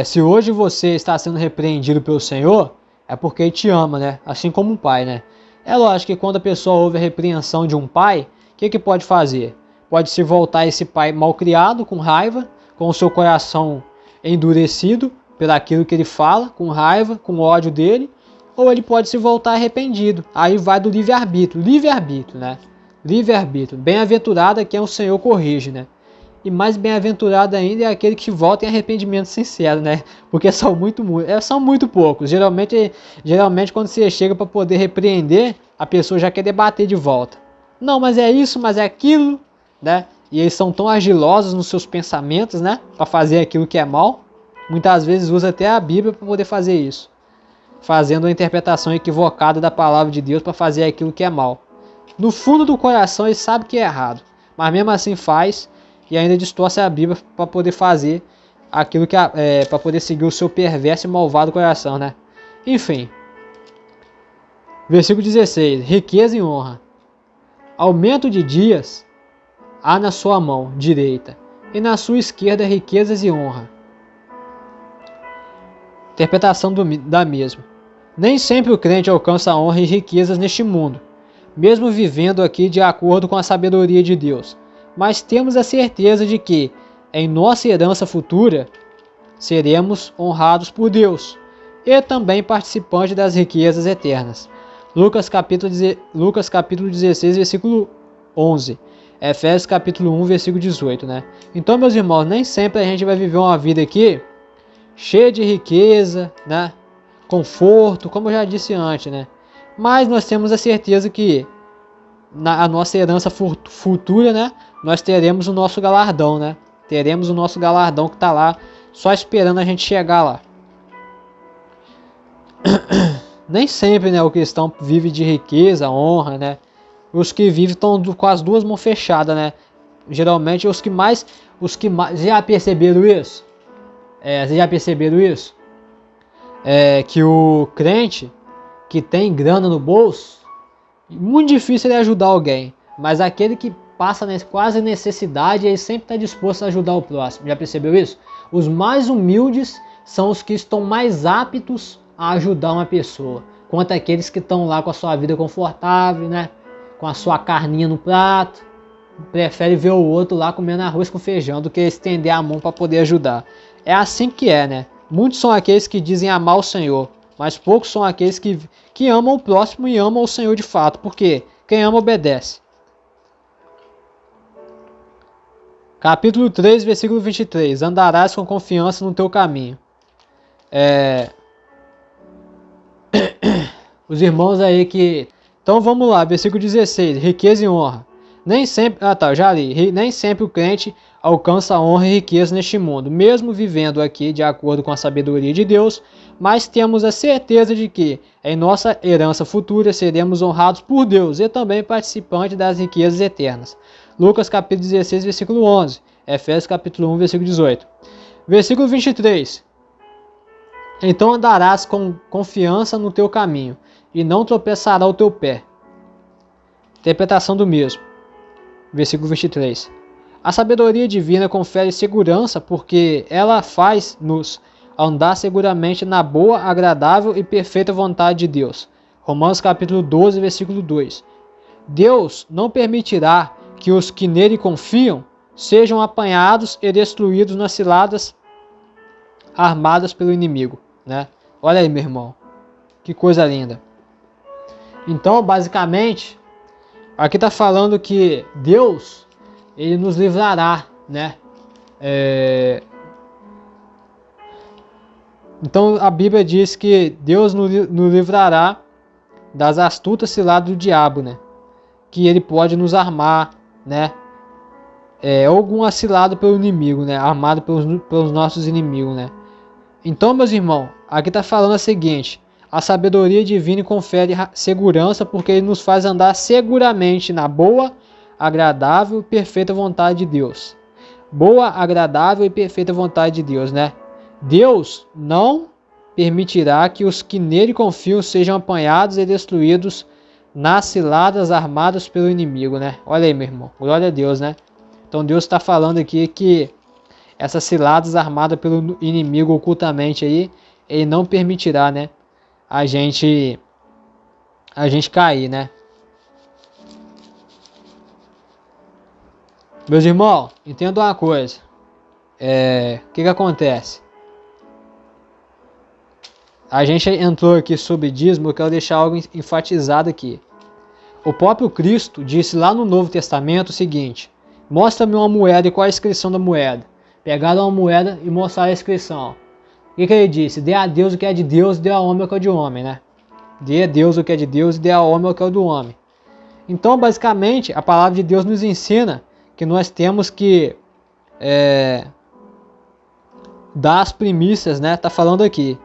se hoje você está sendo repreendido pelo Senhor, é porque Ele te ama, né? Assim como um pai, né? É lógico que quando a pessoa ouve a repreensão de um pai, o que pode fazer? Pode se voltar a esse pai malcriado, com raiva, com o seu coração endurecido pelaquilo que ele fala, com raiva, com ódio dele, ou ele pode se voltar arrependido. Aí vai do livre-arbítrio, né? Livre-arbítrio. Bem-aventurado é quem o Senhor corrige, né? E mais bem-aventurado ainda é aquele que volta em arrependimento sincero, né? Porque são muito poucos. Geralmente quando você chega para poder repreender, a pessoa já quer debater de volta. Não, mas é isso, mas é aquilo, né? E eles são tão argilosos nos seus pensamentos, né? Para fazer aquilo que é mal. Muitas vezes usa até a Bíblia para poder fazer isso. Fazendo uma interpretação equivocada da palavra de Deus para fazer aquilo que é mal. No fundo do coração ele sabe que é errado. Mas mesmo assim faz e ainda distorce a Bíblia para poder fazer aquilo que para poder seguir o seu perverso e malvado coração, né? Enfim. Versículo 16. Riqueza e honra. Aumento de dias há na sua mão direita, e na sua esquerda riquezas e honra. Interpretação da mesma. Nem sempre o crente alcança honra e riquezas neste mundo, mesmo vivendo aqui de acordo com a sabedoria de Deus. Mas temos a certeza de que, em nossa herança futura, seremos honrados por Deus e também participantes das riquezas eternas. Lucas capítulo 16, versículo 11. Efésios capítulo 1, versículo 18, né? Então, meus irmãos, nem sempre a gente vai viver uma vida aqui cheia de riqueza, né? Conforto, como eu já disse antes, né? Mas nós temos a certeza que na nossa herança futura, né? Nós teremos o nosso galardão, né? Teremos o nosso galardão que está lá, só esperando a gente chegar lá. Nem sempre, né, o cristão vive de riqueza, honra, né? Os que vivem estão com as duas mãos fechadas, né? Geralmente os que mais já perceberam isso? Vocês já perceberam isso? Que o crente que tem grana no bolso, muito difícil ele ajudar alguém, mas aquele que passa quase necessidade, ele sempre está disposto a ajudar o próximo. Já percebeu isso? Os mais humildes são os que estão mais aptos a ajudar uma pessoa. quanto aqueles que estão lá com a sua vida confortável, né? Com a sua carninha no prato, prefere ver o outro lá comendo arroz com feijão do que estender a mão para poder ajudar. É assim que é, né? Muitos são aqueles que dizem amar o Senhor, mas poucos são aqueles que amam o próximo e amam o Senhor de fato, porque quem ama obedece. Capítulo 3, versículo 23. Andarás com confiança no teu caminho. Os irmãos aí que... Então vamos lá, versículo 16. Riqueza e honra. Nem sempre... já li. Nem sempre o crente alcança honra e riqueza neste mundo, mesmo vivendo aqui de acordo com a sabedoria de Deus, mas temos a certeza de que em nossa herança futura seremos honrados por Deus e também participantes das riquezas eternas. Lucas capítulo 16, versículo 11. Efésios capítulo 1, versículo 18. Versículo 23. Então andarás com confiança no teu caminho, e não tropeçará o teu pé. Interpretação do mesmo. Versículo 23. A sabedoria divina confere segurança porque ela faz-nos andar seguramente na boa, agradável e perfeita vontade de Deus. Romanos capítulo 12, versículo 2. Deus não permitirá que os que nele confiam sejam apanhados e destruídos nas ciladas armadas pelo inimigo, né? Olha aí, meu irmão, que coisa linda. Então, basicamente, aqui está falando que Deus, ele nos livrará, né? Então, a Bíblia diz que Deus nos livrará das astutas ciladas do diabo, né? Que ele pode nos armar, né? Algum cilado pelo inimigo, né? Armado pelos nossos inimigos, né? Então, meus irmãos, aqui está falando o seguinte: a sabedoria divina confere segurança porque ele nos faz andar seguramente na boa, agradável e perfeita vontade de Deus. Boa, agradável e perfeita vontade de Deus, né? Deus não permitirá que os que nele confiam sejam apanhados e destruídos nas ciladas armadas pelo inimigo, né? Olha aí, meu irmão, glória a Deus, né? Então Deus está falando aqui que essas ciladas armadas pelo inimigo ocultamente aí, ele não permitirá, né? A gente cair, né? Meus irmãos, entenda uma coisa. O que acontece? A gente entrou aqui sobre dízimo, eu quero deixar algo enfatizado aqui. O próprio Cristo disse lá no Novo Testamento o seguinte: mostra-me uma moeda e qual a inscrição da moeda. Pegaram uma moeda e mostraram a inscrição. O que ele disse? Dê a Deus o que é de Deus, dê a homem o que é de homem, né? Dê a Deus o que é de Deus e dê a homem o que é do homem. Então, basicamente, a palavra de Deus nos ensina que nós temos que dar as primícias, né? Tá falando aqui,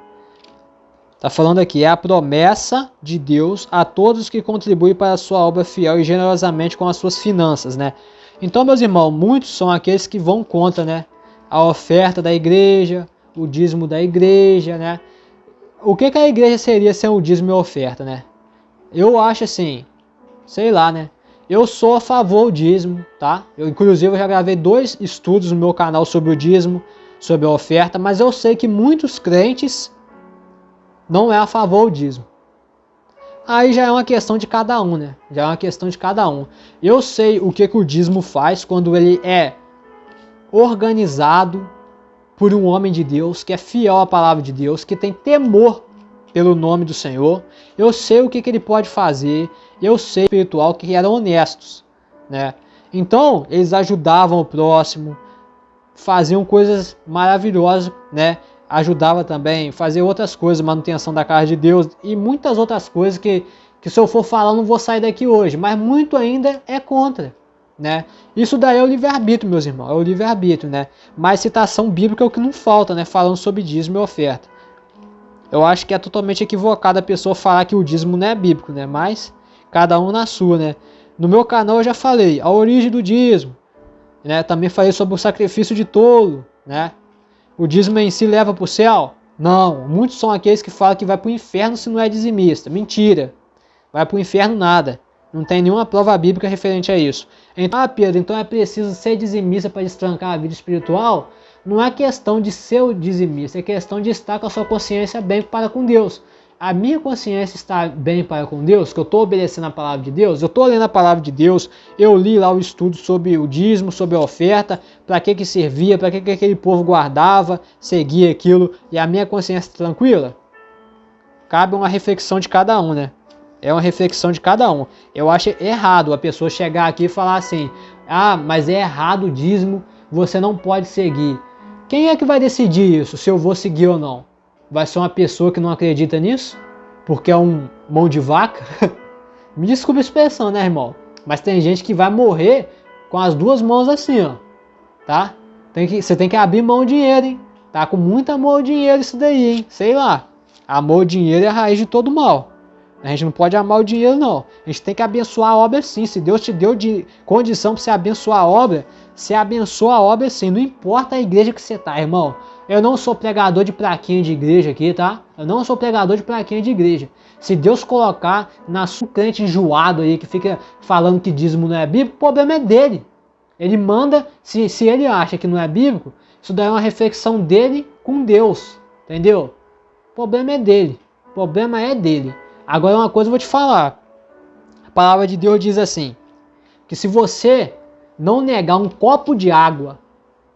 é a promessa de Deus a todos que contribuem para a sua obra fiel e generosamente com as suas finanças, né? Então, meus irmãos, muitos são aqueles que vão contra, né? A oferta da igreja, o dízimo da igreja, né? O que a igreja seria sem o dízimo e a oferta, né? Eu acho assim, sei lá, né? Eu sou a favor do dízimo, tá? Inclusive, eu já gravei 2 estudos no meu canal sobre o dízimo, sobre a oferta, mas eu sei que muitos crentes não é a favor do dízimo. Aí já é uma questão de cada um, né? Já é uma questão de cada um. Eu sei o que o dízimo faz quando ele é organizado por um homem de Deus, que é fiel à palavra de Deus, que tem temor pelo nome do Senhor. Eu sei o que ele pode fazer. Eu sei espiritual que eram honestos, né? Então, eles ajudavam o próximo, faziam coisas maravilhosas, né? Ajudava também a fazer outras coisas, manutenção da casa de Deus e muitas outras coisas que se eu for falar não vou sair daqui hoje, mas muito ainda é contra, né? Isso daí é o livre-arbítrio, meus irmãos, é o livre-arbítrio, né? Mas citação bíblica é o que não falta, né? Falando sobre dízimo e oferta. Eu acho que é totalmente equivocado a pessoa falar que o dízimo não é bíblico, né? Mas cada um na sua, né? No meu canal eu já falei a origem do dízimo, né? Também falei sobre o sacrifício de tolo, né? O dízimo em si leva para o céu? Não. Muitos são aqueles que falam que vai para o inferno se não é dizimista. Mentira. Vai para o inferno nada. Não tem nenhuma prova bíblica referente a isso. Então, Pedro, então é preciso ser dizimista para destrancar a vida espiritual? Não é questão de ser o dizimista, é questão de estar com a sua consciência bem para com Deus. a minha consciência está bem para com Deus, que eu estou obedecendo a palavra de Deus, eu estou lendo a palavra de Deus, eu li lá o estudo sobre o dízimo, sobre a oferta, para que servia, para que aquele povo guardava, seguia aquilo, e a minha consciência está tranquila? Cabe uma reflexão de cada um, né? É uma reflexão de cada um. Eu acho errado a pessoa chegar aqui e falar assim, ah, mas é errado o dízimo, você não pode seguir. Quem é que vai decidir isso, se eu vou seguir ou não? Vai ser uma pessoa que não acredita nisso? Porque é um mão de vaca? Me desculpa a expressão, né, irmão? Mas tem gente que vai morrer com as duas mãos assim, ó. Tá? Você tem que abrir mão de dinheiro, hein? Tá com muito amor ao dinheiro isso daí, hein? Sei lá. Amor ao dinheiro é a raiz de todo mal. A gente não pode amar o dinheiro, não. A gente tem que abençoar a obra sim. Se Deus te deu de condição para você abençoar a obra, você abençoa a obra sim. Não importa a igreja que você tá, irmão. Eu não sou pregador de plaquinha de igreja aqui, tá? Eu não sou pregador de plaquinha de igreja. Se Deus colocar na sua crente enjoado aí, que fica falando que dízimo não é bíblico, o problema é dele. Ele manda, se ele acha que não é bíblico, isso daí é uma reflexão dele com Deus. Entendeu? O problema é dele. O problema é dele. Agora uma coisa eu vou te falar. A palavra de Deus diz assim, que se você não negar um copo de água,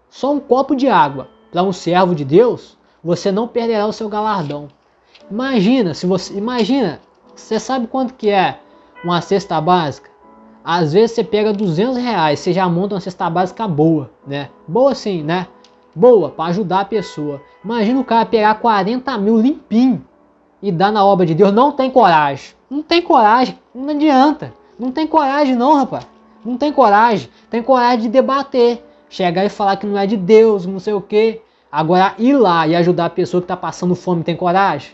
só um copo de água, para um servo de Deus, você não perderá o seu galardão. Imagina, você sabe quanto que é uma cesta básica? Às vezes você pega R$200, você já monta uma cesta básica boa, né? Boa sim, né? Boa, para ajudar a pessoa. Imagina o cara pegar 40 mil limpinho e dar na obra de Deus. Não tem coragem. Não tem coragem, não adianta. Não tem coragem não, rapaz. Não tem coragem. Tem coragem de debater. Chegar e falar que não é de Deus, não sei o quê. Agora ir lá e ajudar a pessoa que está passando fome, tem coragem?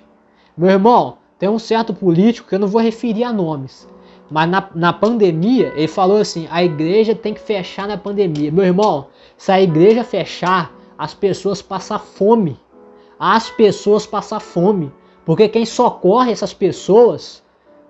Meu irmão, tem um certo político que eu não vou referir a nomes. Mas na pandemia, ele falou assim, a igreja tem que fechar na pandemia. Meu irmão, se a igreja fechar, as pessoas passam fome. As pessoas passam fome. Porque quem socorre essas pessoas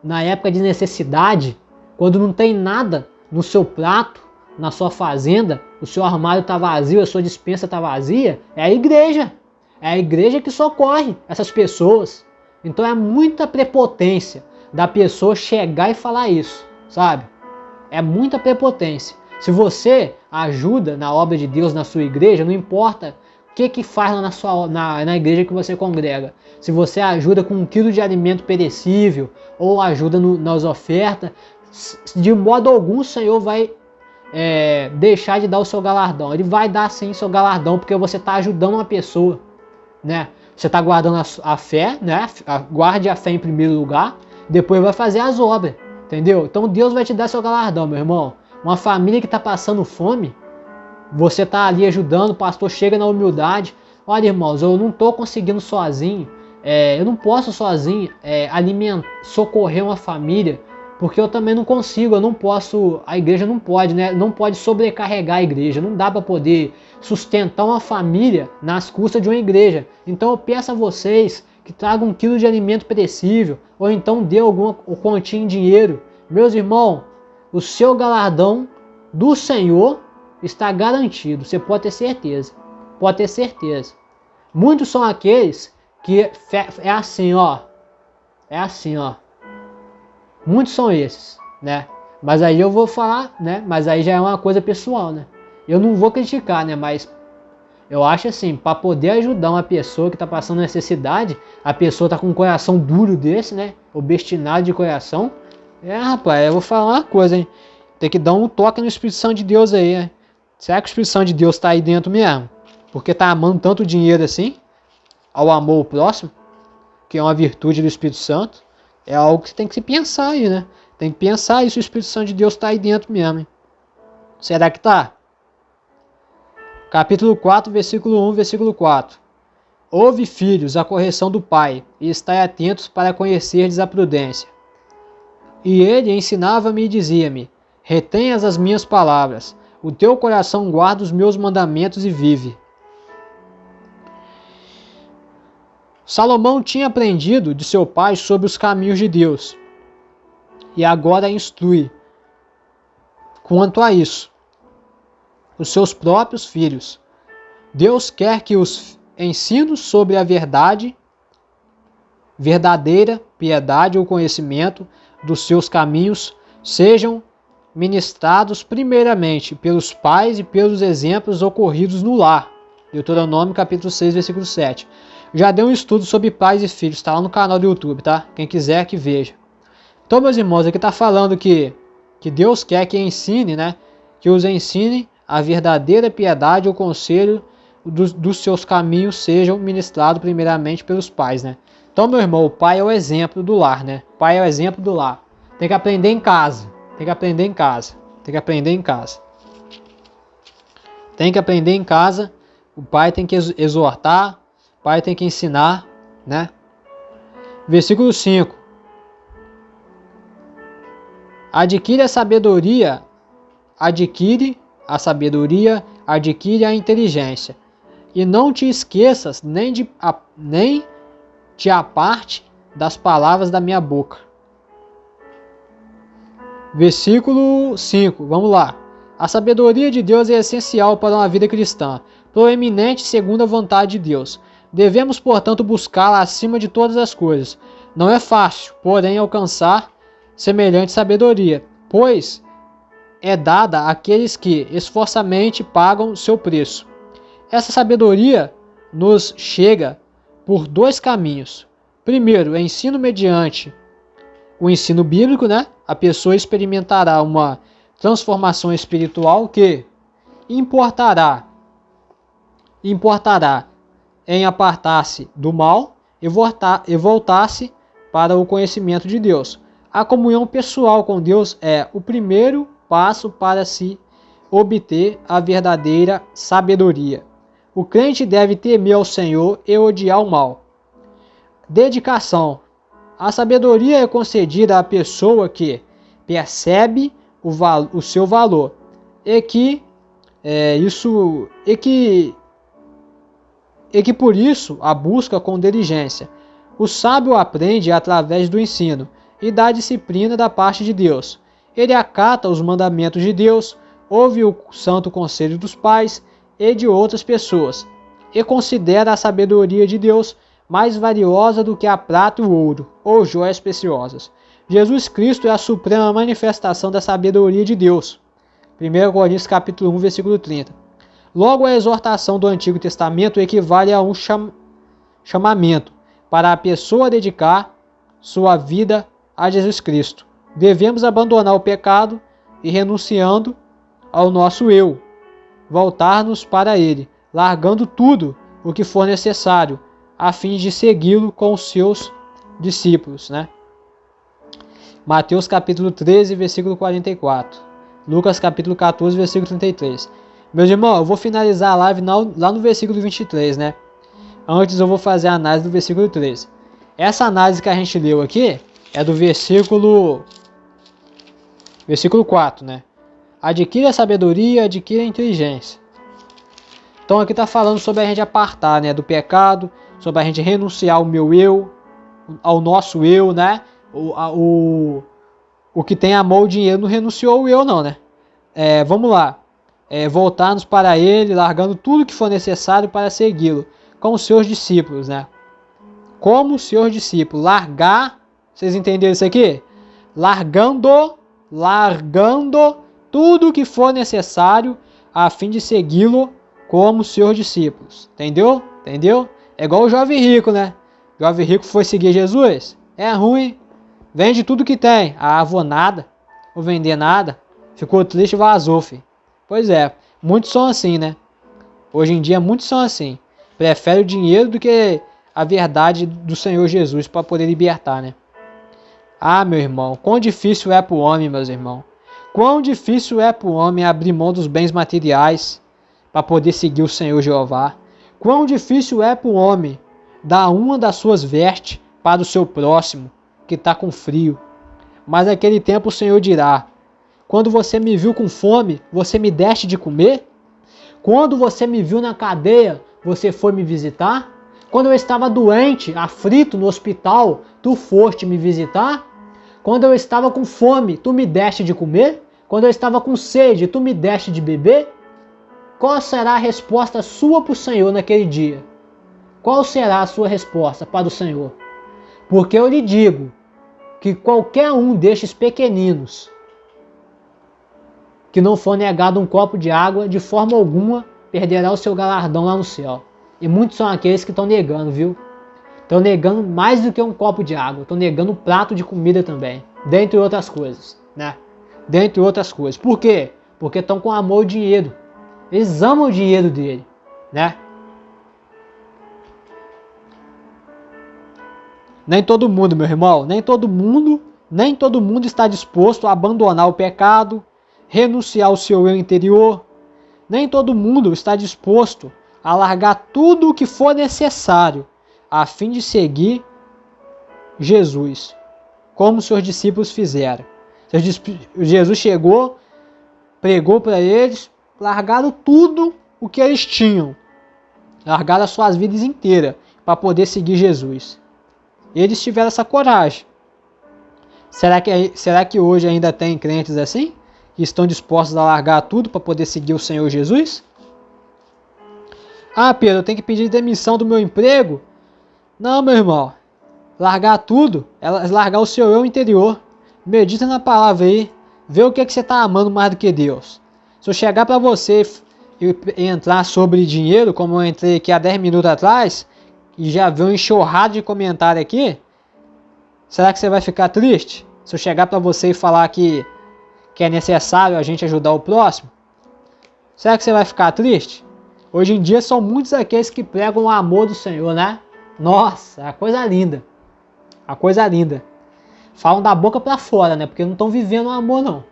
na época de necessidade, quando não tem nada no seu prato, na sua fazenda, o seu armário está vazio, a sua despensa está vazia, é a igreja. É a igreja que socorre essas pessoas. Então é muita prepotência da pessoa chegar e falar isso, sabe? É muita prepotência. Se você ajuda na obra de Deus na sua igreja, não importa o que faz lá na igreja que você congrega. Se você ajuda com 1 quilo de alimento perecível ou ajuda nas ofertas, de modo algum o Senhor vai deixar de dar o seu galardão. Ele vai dar sim o seu galardão porque você está ajudando uma pessoa, né? Você está guardando a fé, né? Guarde a fé em primeiro lugar, depois vai fazer as obras, entendeu? Então Deus vai te dar seu galardão, meu irmão. Uma família que está passando fome, você está ali ajudando, o pastor chega na humildade. Olha, irmãos, eu não estou conseguindo sozinho, eu não posso sozinho socorrer uma família, porque eu também não consigo, eu não posso, a igreja não pode, né? Não pode sobrecarregar a igreja, não dá para poder sustentar uma família nas custas de uma igreja. Então eu peço a vocês que tragam 1 quilo de alimento perecível, ou então dê alguma quantia em dinheiro. Meus irmãos, o seu galardão do Senhor está garantido, você pode ter certeza, pode ter certeza. Muitos são aqueles que é assim, ó. Muitos são esses, né? Mas aí eu vou falar, né? Mas aí já é uma coisa pessoal, né? Eu não vou criticar, né? Mas eu acho assim, para poder ajudar uma pessoa que está passando necessidade, a pessoa está com um coração duro desse, né? Obstinado de coração. Rapaz, eu vou falar uma coisa, hein? Tem que dar um toque no Espírito Santo de Deus aí, né? Será que o Espírito Santo de Deus está aí dentro mesmo? Porque tá amando tanto dinheiro assim? Ao amor ao próximo? Que é uma virtude do Espírito Santo? É algo que tem que se pensar aí, né? Tem que pensar aí se o Espírito Santo de Deus está aí dentro mesmo, hein? Será que tá? Capítulo 4, versículo 1, versículo 4. Ouve, filhos, a correção do pai, e estai atentos para conhecerdes a prudência. E ele ensinava-me e dizia-me, retenhas as minhas palavras, o teu coração guarda os meus mandamentos e vive. Salomão tinha aprendido de seu pai sobre os caminhos de Deus, e agora instrui quanto a isso os seus próprios filhos. Deus quer que os ensinos sobre a verdade verdadeira piedade ou conhecimento dos seus caminhos sejam ministrados primeiramente pelos pais e pelos exemplos ocorridos no lar. Deuteronômio capítulo 6, versículo 7. Já dei um estudo sobre pais e filhos, está lá no canal do YouTube, tá? Quem quiser que veja. Então, meus irmãos, aqui está falando que Deus quer que ensine, né? Que os ensine a verdadeira piedade ou conselho dos seus caminhos sejam ministrados primeiramente pelos pais, né? Então, meu irmão, o pai é o exemplo do lar, né? O pai é o exemplo do lar. Tem que aprender em casa. Tem que aprender em casa. Tem que aprender em casa. Tem que aprender em casa. O pai tem que exortar. O pai tem que ensinar, né? Versículo 5. Adquire a sabedoria, adquire a inteligência. E não te esqueças nem te aparte das palavras da minha boca. Versículo 5, vamos lá. A sabedoria de Deus é essencial para uma vida cristã, proeminente segundo a vontade de Deus. Devemos, portanto, buscá-la acima de todas as coisas. Não é fácil, porém, alcançar semelhante sabedoria, pois é dada àqueles que esforçadamente pagam seu preço. Essa sabedoria nos chega por dois caminhos. Primeiro, ensino mediante o ensino bíblico, né? A pessoa experimentará uma transformação espiritual que importará em apartar-se do mal e voltar-se para o conhecimento de Deus. A comunhão pessoal com Deus é o primeiro passo para se obter a verdadeira sabedoria. O crente deve temer ao Senhor e odiar o mal. Dedicação. A sabedoria é concedida à pessoa que percebe o seu valor e que por isso a busca com diligência. O sábio aprende através do ensino e da disciplina da parte de Deus. Ele acata os mandamentos de Deus, ouve o santo conselho dos pais e de outras pessoas, e considera a sabedoria de Deus mais valiosa do que a prata e o ouro, ou joias preciosas. Jesus Cristo é a suprema manifestação da sabedoria de Deus. 1 Coríntios capítulo 1, versículo 30. Logo, a exortação do Antigo Testamento equivale a um chamamento para a pessoa dedicar sua vida a Jesus Cristo. Devemos abandonar o pecado e, renunciando ao nosso eu, voltar-nos para Ele, largando tudo o que for necessário, a fim de segui-lo com os seus discípulos, né? Mateus capítulo 13, versículo 44. Lucas capítulo 14, versículo 33. Meus irmãos, eu vou finalizar a live lá no versículo 23, né? Antes eu vou fazer a análise do versículo 13. Essa análise que a gente leu aqui é do versículo 4, né? Adquire a sabedoria, adquire a inteligência. Então aqui está falando sobre a gente apartar, né, do pecado, sobre a gente renunciar ao meu eu, ao nosso eu, né? O que tem amor ao dinheiro não renunciou ao eu não, né? Vamos lá. Voltar-nos para Ele, largando tudo que for necessário para segui-lo, com os seus discípulos, né? Como os seus discípulos. Largar, vocês entenderam isso aqui? Largando tudo que for necessário a fim de segui-lo como seus discípulos. Entendeu? É igual o jovem rico, né? O jovem rico foi seguir Jesus. É ruim. Vende tudo que tem. Vou nada. Vou vender nada. Ficou triste e vazou, filho. Pois é. Muitos são assim, né? Hoje em dia muitos são assim. Prefere o dinheiro do que a verdade do Senhor Jesus para poder libertar, né? Meu irmão. Quão difícil é para o homem, meus irmãos. Quão difícil é para o homem abrir mão dos bens materiais para poder seguir o Senhor Jeová. Quão difícil é para o homem dar uma das suas vestes para o seu próximo que está com frio. Mas naquele tempo o Senhor dirá: quando você me viu com fome, você me deste de comer? Quando você me viu na cadeia, você foi me visitar? Quando eu estava doente, aflito no hospital, tu foste me visitar? Quando eu estava com fome, tu me deste de comer? Quando eu estava com sede, tu me deste de beber? Qual será a resposta sua para o Senhor naquele dia? Qual será a sua resposta para o Senhor? Porque eu lhe digo que qualquer um destes pequeninos que não for negado um copo de água, de forma alguma perderá o seu galardão lá no céu. E muitos são aqueles que estão negando, viu? Estão negando mais do que um copo de água, estão negando um prato de comida também, dentre outras coisas, né? Dentre outras coisas. Por quê? Porque estão com amor ao dinheiro. Eles amam o dinheiro dele, né? Nem todo mundo, meu irmão, nem todo mundo está disposto a abandonar o pecado, renunciar ao seu eu interior. Nem todo mundo está disposto a largar tudo o que for necessário a fim de seguir Jesus, como os seus discípulos fizeram. Jesus chegou, pregou para eles, largaram tudo o que eles tinham, largaram as suas vidas inteiras para poder seguir Jesus. Eles tiveram essa coragem. Será que hoje ainda tem crentes assim? Que estão dispostos a largar tudo para poder seguir o Senhor Jesus? Ah, Pedro, eu tenho que pedir demissão do meu emprego? Não, meu irmão. Largar tudo é largar o seu eu interior. Medita na palavra aí. Vê o que você está amando mais do que Deus. Se eu chegar para você e entrar sobre dinheiro, como eu entrei aqui há 10 minutos atrás, e já vi um enxurrado de comentário aqui, será que você vai ficar triste? Se eu chegar para você e falar que é necessário a gente ajudar o próximo, será que você vai ficar triste? Hoje em dia são muitos aqueles que pregam o amor do Senhor, né? Nossa, a coisa linda. A coisa linda. Falam da boca para fora, né? Porque não estão vivendo o amor, não.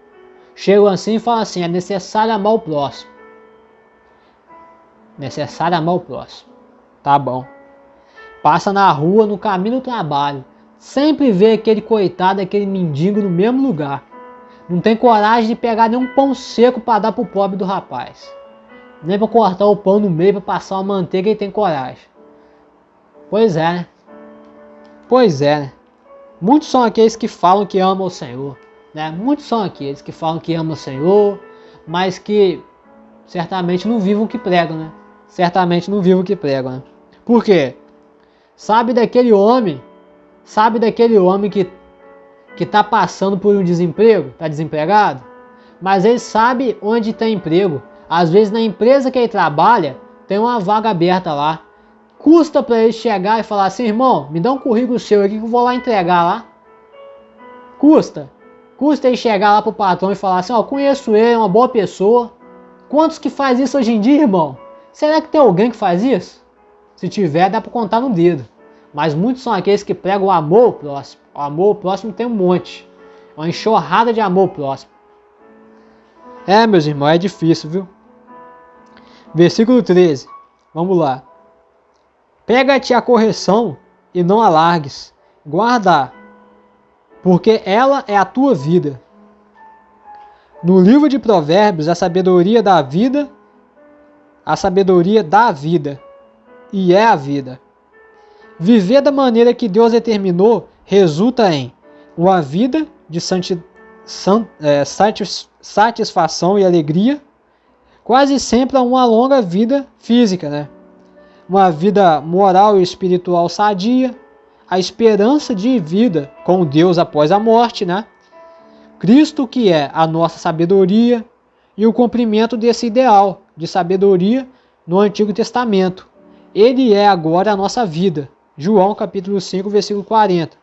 Chegam assim e falam assim, é necessário amar o próximo. Necessário amar o próximo. Tá bom. Passa na rua, no caminho do trabalho. Sempre vê aquele coitado, aquele mendigo no mesmo lugar. Não tem coragem de pegar nenhum pão seco para dar pro pobre do rapaz. Nem para cortar o pão no meio para passar uma manteiga, ele tem coragem. Pois é, né? Pois é, né? Muitos são aqueles que falam que amam o Senhor, né? Muitos são aqueles que falam que amam o Senhor, mas que certamente não vivem o que pregam, né? Certamente não vivem o que pregam, né? Por quê? Sabe daquele homem que está passando por um desemprego, está desempregado, mas ele sabe onde tem emprego. Às vezes na empresa que ele trabalha tem uma vaga aberta lá. Custa para ele chegar e falar assim, irmão, me dá um currículo seu aqui que eu vou lá entregar lá. Custa ele chegar lá pro patrão e falar assim, ó, conheço ele, é uma boa pessoa. Quantos que faz isso hoje em dia, irmão? Será que tem alguém que faz isso? Se tiver, dá para contar no dedo. Mas muitos são aqueles que pregam o amor ao próximo. O amor ao próximo tem um monte. Uma enxurrada de amor ao próximo. É, meus irmãos, é difícil, viu? Versículo 13. Vamos lá. Pega-te a correção e não a largues. Guarda, porque ela é a tua vida. No livro de Provérbios, a sabedoria dá vida e é a vida. Viver da maneira que Deus determinou resulta em uma vida de satisfação e alegria, quase sempre uma longa vida física, né? Uma vida moral e espiritual sadia, a esperança de vida com Deus após a morte, né? Cristo que é a nossa sabedoria e o cumprimento desse ideal de sabedoria no Antigo Testamento. Ele é agora a nossa vida. João capítulo 5, versículo 40.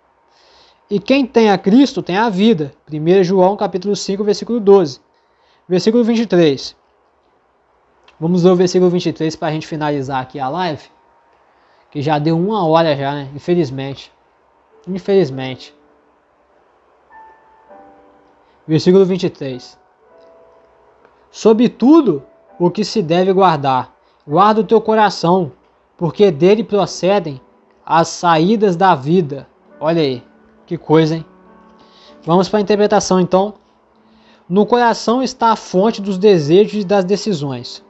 E quem tem a Cristo tem a vida. 1 João capítulo 5, versículo 12. Versículo 23. Vamos ler o versículo 23 para a gente finalizar aqui a live. Que já deu 1 hora já, né? Infelizmente. Versículo 23. Sobre tudo o que se deve guardar, guarda o teu coração, porque dele procedem as saídas da vida. Olha aí, que coisa, hein? Vamos para a interpretação então. No coração está a fonte dos desejos e das decisões.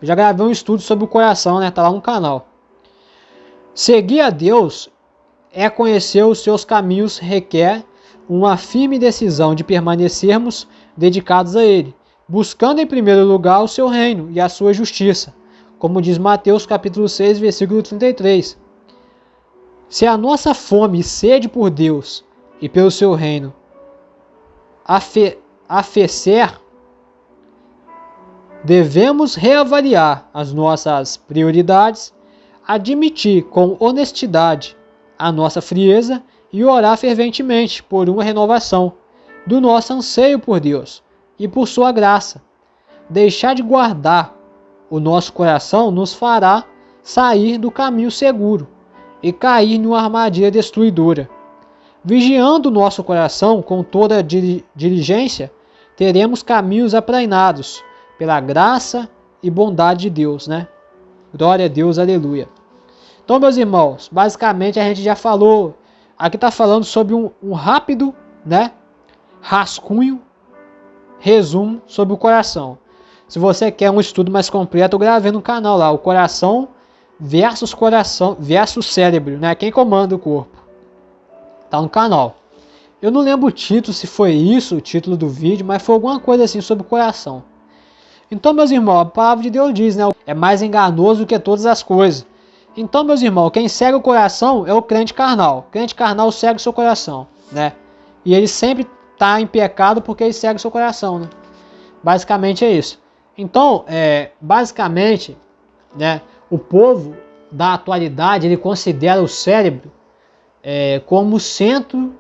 Eu já gravei um estudo sobre o coração, né? Tá lá no canal. Seguir a Deus é conhecer os seus caminhos, requer uma firme decisão de permanecermos dedicados a Ele, buscando em primeiro lugar o seu reino e a sua justiça, como diz Mateus capítulo 6, versículo 33. Se a nossa fome e sede por Deus e pelo seu reino afecer, devemos reavaliar as nossas prioridades, admitir com honestidade a nossa frieza e orar ferventemente por uma renovação do nosso anseio por Deus e por sua graça. Deixar de guardar o nosso coração nos fará sair do caminho seguro e cair numa armadilha destruidora. Vigiando o nosso coração com toda diligência, teremos caminhos aplainados pela graça e bondade de Deus, né? Glória a Deus, aleluia. Então, meus irmãos, basicamente a gente já falou, aqui está falando sobre um rápido, né, rascunho, resumo sobre o coração. Se você quer um estudo mais completo, eu gravei no canal lá, o coração versus cérebro, né? Quem comanda o corpo. Tá no canal. Eu não lembro o título, se foi isso, o título do vídeo, mas foi alguma coisa assim sobre o coração. Então, meus irmãos, a palavra de Deus diz, né? É mais enganoso do que todas as coisas. Então, meus irmãos, quem segue o coração é o crente carnal. O crente carnal segue o seu coração, né? E ele sempre está em pecado porque ele segue o seu coração, né? Basicamente é isso. Então, basicamente, né, o povo da atualidade, ele considera o cérebro como centro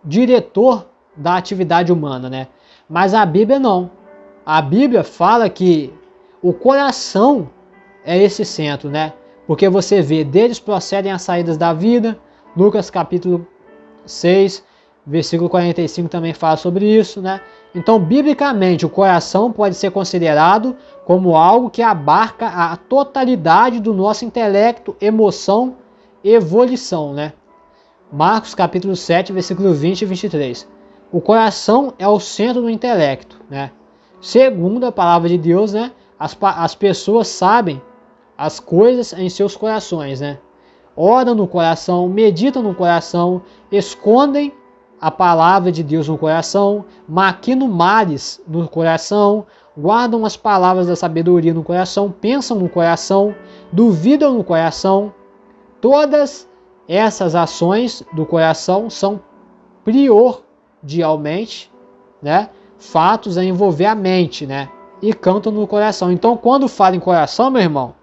diretor da atividade humana, né? Mas a Bíblia não. A Bíblia fala que o coração é esse centro, né? Porque você vê, deles procedem as saídas da vida. Lucas capítulo 6, versículo 45 também fala sobre isso, né? Então, biblicamente, o coração pode ser considerado como algo que abarca a totalidade do nosso intelecto, emoção e volição, né? Marcos capítulo 7, versículo 20 e 23. O coração é o centro do intelecto, né? Segundo a palavra de Deus, né? As pessoas sabem as coisas em seus corações, né? Oram no coração, meditam no coração, escondem a palavra de Deus no coração, maquinam males no coração, guardam as palavras da sabedoria no coração, pensam no coração, duvidam no coração. Todas essas ações do coração são primordialmente, né, fatos a envolver a mente, né, e cantam no coração. Então, quando fala em coração, meu irmão,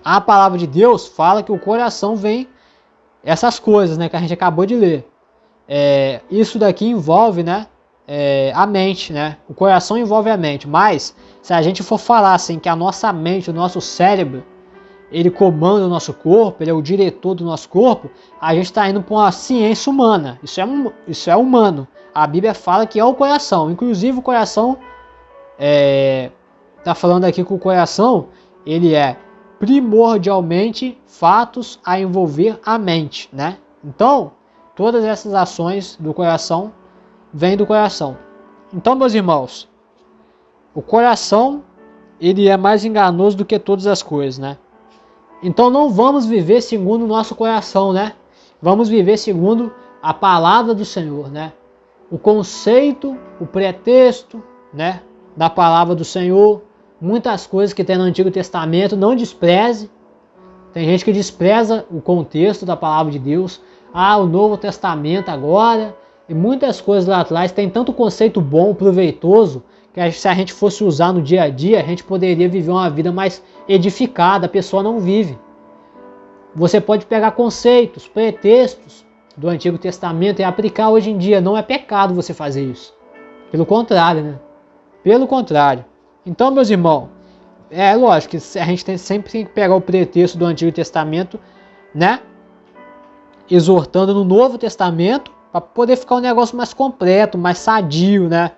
a palavra de Deus fala que o coração vem essas coisas, né, que a gente acabou de ler. Isso daqui envolve, né, a mente, né? O coração envolve a mente. Mas se a gente for falar assim que a nossa mente, o nosso cérebro, ele comanda o nosso corpo, ele é o diretor do nosso corpo, a gente está indo para uma ciência humana. Isso é humano. A Bíblia fala que é o coração. Inclusive o coração está falando aqui que o coração ele é primordialmente fatos a envolver a mente, né? Então todas essas ações do coração vêm do coração. Então, meus irmãos, o coração ele é mais enganoso do que todas as coisas, né? Então não vamos viver segundo o nosso coração, né? Vamos viver segundo a palavra do Senhor, né? O conceito, o pretexto, né, da palavra do Senhor, muitas coisas que tem no Antigo Testamento, não despreze. Tem gente que despreza o contexto da palavra de Deus. O Novo Testamento agora, e muitas coisas lá atrás, tem tanto conceito bom, proveitoso, que se a gente fosse usar no dia a dia, a gente poderia viver uma vida mais edificada. A pessoa não vive. Você pode pegar conceitos, pretextos do Antigo Testamento e aplicar hoje em dia. Não é pecado você fazer isso. Pelo contrário, né? Pelo contrário. Então, meus irmãos, lógico que a gente sempre tem que pegar o pretexto do Antigo Testamento, né, exortando no Novo Testamento, para poder ficar um negócio mais completo, mais sadio, né?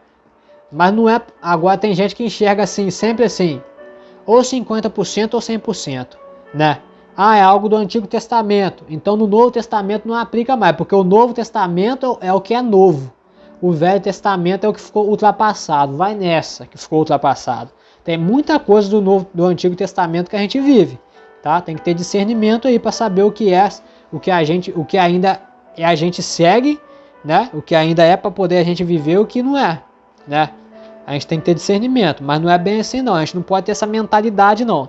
Mas não é. Agora tem gente que enxerga assim, sempre assim, ou 50% ou 100%, né? É algo do Antigo Testamento, então no Novo Testamento não aplica mais, porque o Novo Testamento é o que é novo. O Velho Testamento é o que ficou ultrapassado. Vai nessa que ficou ultrapassado. Tem muita coisa do Antigo Testamento que a gente vive, tá? Tem que ter discernimento aí para saber o que ainda a gente segue, né? O que ainda é para poder a gente viver, o que não é, né? A gente tem que ter discernimento, mas não é bem assim não. A gente não pode ter essa mentalidade não.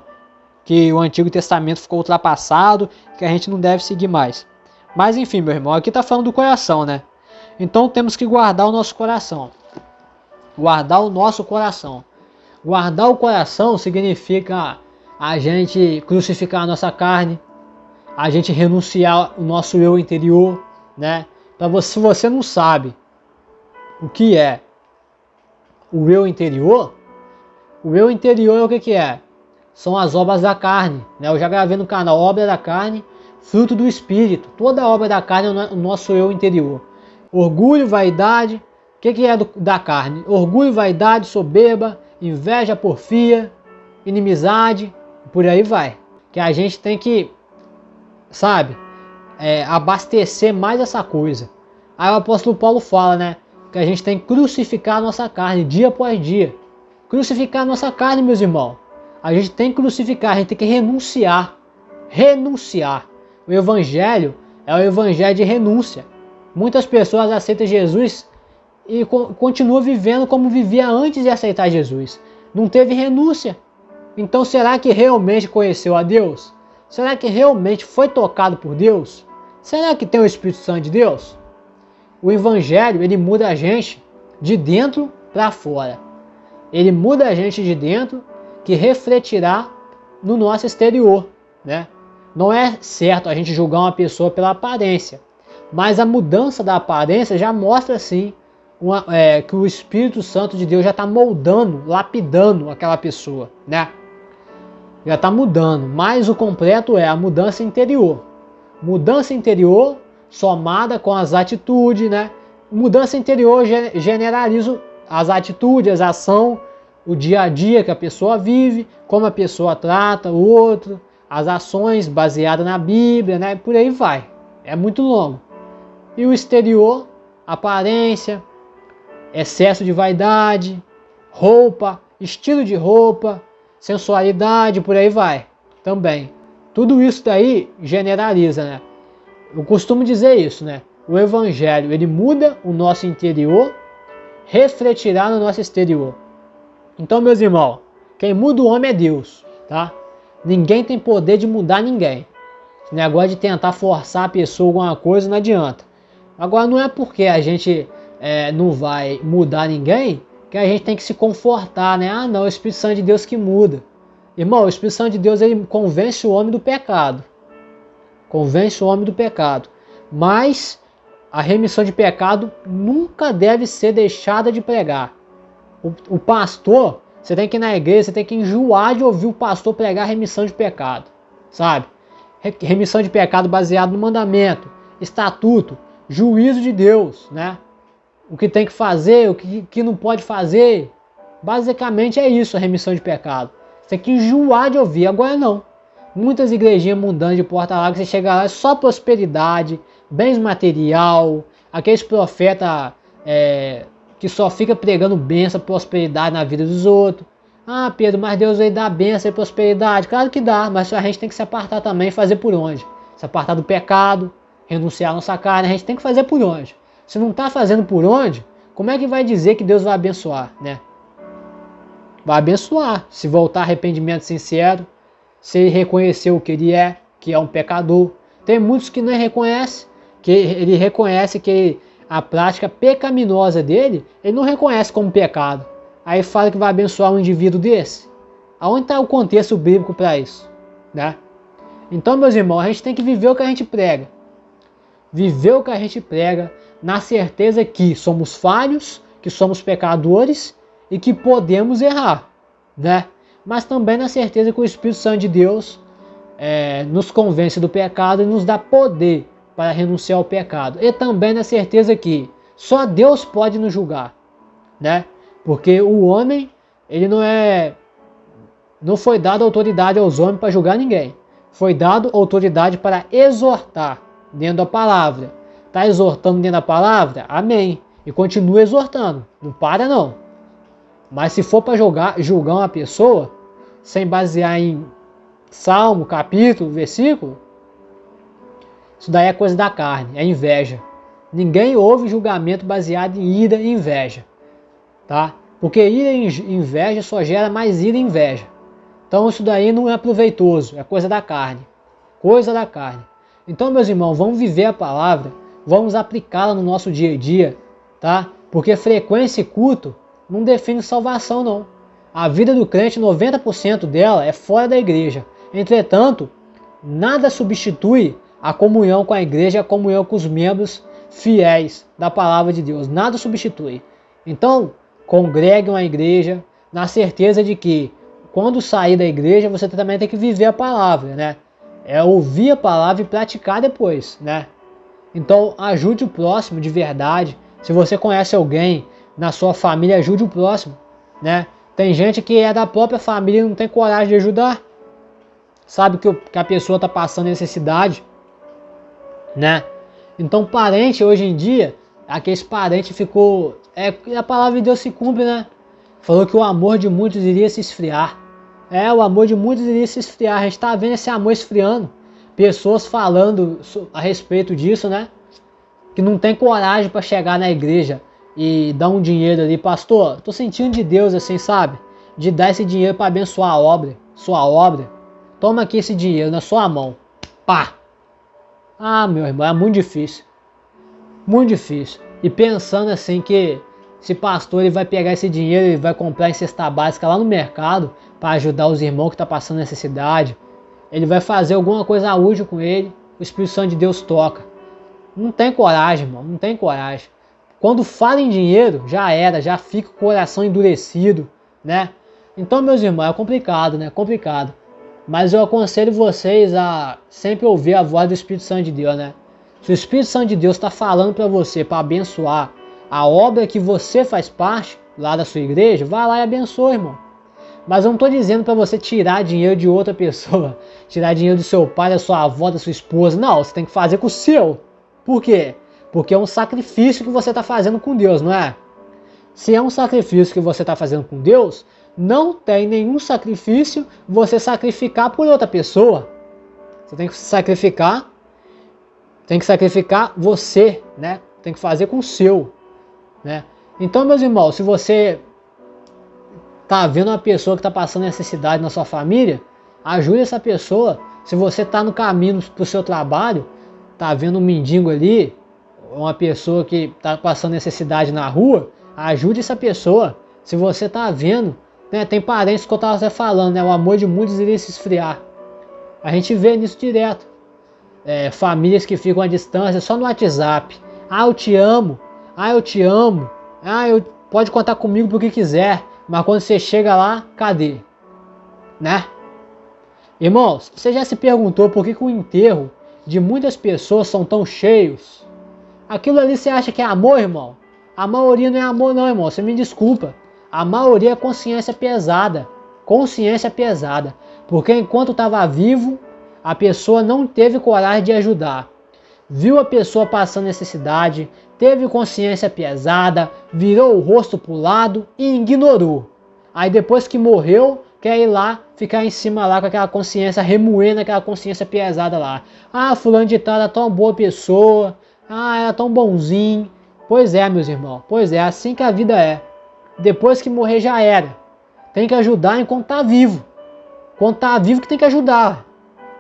que o Antigo Testamento ficou ultrapassado, que a gente não deve seguir mais. Mas enfim, meu irmão, aqui está falando do coração, né? Então temos que guardar o nosso coração. Guardar o nosso coração. Guardar o coração significa a gente crucificar a nossa carne, a gente renunciar o nosso eu interior, né? Se você não sabe o que é o eu interior é o que é? São as obras da carne, né? Eu já gravei no canal Obra da Carne, Fruto do Espírito. Toda obra da carne é o nosso eu interior. Orgulho, vaidade. O que é da carne? Orgulho, vaidade, soberba, inveja, porfia, inimizade, por aí vai. Que a gente tem que, sabe, abastecer mais essa coisa. Aí o apóstolo Paulo fala, né, que a gente tem que crucificar a nossa carne dia após dia. Crucificar a nossa carne, meus irmãos. A gente tem que crucificar, a gente tem que renunciar. Renunciar. O evangelho é o evangelho de renúncia. Muitas pessoas aceitam Jesus e continuam vivendo como vivia antes de aceitar Jesus. Não teve renúncia. Então será que realmente conheceu a Deus? Será que realmente foi tocado por Deus? Será que tem o Espírito Santo de Deus? O evangelho, ele muda a gente de dentro para fora. Ele muda a gente de dentro, que refletirá no nosso exterior, né? Não é certo a gente julgar uma pessoa pela aparência, mas a mudança da aparência já mostra sim que o Espírito Santo de Deus já está moldando, lapidando aquela pessoa, né? Já está mudando, mas o completo é a mudança interior. Mudança interior somada com as atitudes, né? Mudança interior generaliza as atitudes, a ação, o dia a dia que a pessoa vive, como a pessoa trata o outro, as ações baseadas na Bíblia, né? Por aí vai. É muito longo. E o exterior, aparência, excesso de vaidade, roupa, estilo de roupa, sensualidade, por aí vai. Também. Tudo isso daí generaliza, né? Eu costumo dizer isso, né? O evangelho, ele muda o nosso interior, refletirá no nosso exterior. Então, meus irmãos, quem muda o homem é Deus, tá? Ninguém tem poder de mudar ninguém. Esse negócio de tentar forçar a pessoa alguma coisa não adianta. Agora, não é porque a gente não vai mudar ninguém que a gente tem que se confortar, né? Ah, não, é o Espírito Santo de Deus que muda. Irmão, o Espírito Santo de Deus, ele convence o homem do pecado. Convence o homem do pecado. Mas a remissão de pecado nunca deve ser deixada de pregar. O pastor, você tem que ir na igreja, você tem que enjoar de ouvir o pastor pregar remissão de pecado, sabe? Remissão de pecado baseado no mandamento, estatuto, juízo de Deus, né? O que tem que fazer, o que não pode fazer. Basicamente é isso, a remissão de pecado. Você tem que enjoar de ouvir, agora não. Muitas igrejinhas mundanas de porta larga, você chega lá, é só prosperidade, bens material, aqueles profetas que só fica pregando bênção, prosperidade na vida dos outros. Ah, Pedro, mas Deus aí dá bênção e prosperidade. Claro que dá, mas a gente tem que se apartar também e fazer por onde? Se apartar do pecado, renunciar à nossa carne, a gente tem que fazer por onde? Se não está fazendo por onde, como é que vai dizer que Deus vai abençoar, né? Vai abençoar, se voltar arrependimento sincero, se ele reconhecer o que ele é, que é um pecador. Tem muitos que não reconhecem, que ele reconhece que a prática pecaminosa dele, ele não reconhece como pecado. Aí fala que vai abençoar um indivíduo desse. Aonde está o contexto bíblico para isso, né? Então, meus irmãos, a gente tem que viver o que a gente prega. Viver o que a gente prega na certeza que somos falhos, que somos pecadores e que podemos errar, né? Mas também na certeza que o Espírito Santo de Deus nos convence do pecado e nos dá poder para renunciar ao pecado. E também na certeza que só Deus pode nos julgar, né? Porque o homem, ele não foi dado autoridade aos homens para julgar ninguém. Foi dado autoridade para exortar dentro da palavra. Está exortando dentro da palavra? Amém. E continua exortando. Não para não. Mas se for para julgar uma pessoa, sem basear em salmo, capítulo, versículo, isso daí é coisa da carne, é inveja. Ninguém ouve julgamento baseado em ira e inveja. Tá? Porque ira e inveja só gera mais ira e inveja. Então isso daí não é proveitoso, é coisa da carne. Coisa da carne. Então, meus irmãos, vamos viver a palavra, vamos aplicá-la no nosso dia a dia, tá? Porque frequência e culto não define salvação, não. A vida do crente, 90% dela é fora da igreja. Entretanto, nada substitui a comunhão com a igreja, a comunhão com os membros fiéis da palavra de Deus. Nada substitui. Então, congreguem a igreja na certeza de que quando sair da igreja, você também tem que viver a palavra, né? É ouvir a palavra e praticar depois, né? Então, ajude o próximo de verdade. Se você conhece alguém na sua família, ajude o próximo, né? Tem gente que é da própria família e não tem coragem de ajudar. Sabe que a pessoa está passando necessidade, né? Então, parente, hoje em dia, aquele parente ficou... a palavra de Deus se cumpre, né? Falou que o amor de muitos iria se esfriar. O amor de muitos iria se esfriar. A gente está vendo esse amor esfriando. Pessoas falando a respeito disso, né? Que não tem coragem para chegar na igreja e dar um dinheiro ali. Pastor, tô sentindo de Deus assim, sabe? De dar esse dinheiro para abençoar a obra. Sua obra. Toma aqui esse dinheiro na sua mão. Pá! Ah, meu irmão, é muito difícil. Muito difícil. E pensando assim que esse pastor ele vai pegar esse dinheiro e vai comprar em cesta básica lá no mercado para ajudar os irmãos que estão passando necessidade. Ele vai fazer alguma coisa útil com ele. O Espírito Santo de Deus toca. Não tem coragem, irmão. Não tem coragem. Quando fala em dinheiro, já era. Já fica o coração endurecido, né? Então, meus irmãos, é complicado, né? Complicado. Mas eu aconselho vocês a sempre ouvir a voz do Espírito Santo de Deus, né? Se o Espírito Santo de Deus está falando para você, para abençoar a obra que você faz parte lá da sua igreja, vai lá e abençoa, irmão. Mas eu não estou dizendo para você tirar dinheiro de outra pessoa, tirar dinheiro do seu pai, da sua avó, da sua esposa. Não, você tem que fazer com o seu. Por quê? Porque é um sacrifício que você está fazendo com Deus, não é? Se é um sacrifício que você está fazendo com Deus, não tem nenhum sacrifício você sacrificar por outra pessoa. Você tem que sacrificar você, né? Tem que fazer com o seu, né? Então, meus irmãos, se você tá vendo uma pessoa que está passando necessidade na sua família, ajude essa pessoa. Se você está no caminho para o seu trabalho, tá vendo um mendigo ali, uma pessoa que está passando necessidade na rua, ajude essa pessoa. Se você tá vendo, né, tem parentes que eu estava falando, né, o amor de muitos iria se esfriar. A gente vê nisso direto. Famílias que ficam à distância só no WhatsApp. Ah, eu te amo. Ah, eu te amo. Ah, pode contar comigo por que quiser. Mas quando você chega lá, cadê? Né? Irmãos, você já se perguntou por que o enterro de muitas pessoas são tão cheios? Aquilo ali você acha que é amor, irmão? A maioria não é amor não, irmão. Você me desculpa. A maioria é consciência pesada. Consciência pesada. Porque enquanto estava vivo, a pessoa não teve coragem de ajudar. Viu a pessoa passando necessidade, teve consciência pesada, virou o rosto para o lado e ignorou. Aí depois que morreu, quer ir lá, ficar em cima lá com aquela consciência, remoendo aquela consciência pesada lá. Ah, fulano de tal era tão boa pessoa, ah, era tão bonzinho. Pois é, meus irmãos, pois é, assim que a vida é. Depois que morrer já era. Tem que ajudar enquanto está vivo. Quando está vivo que tem que ajudar.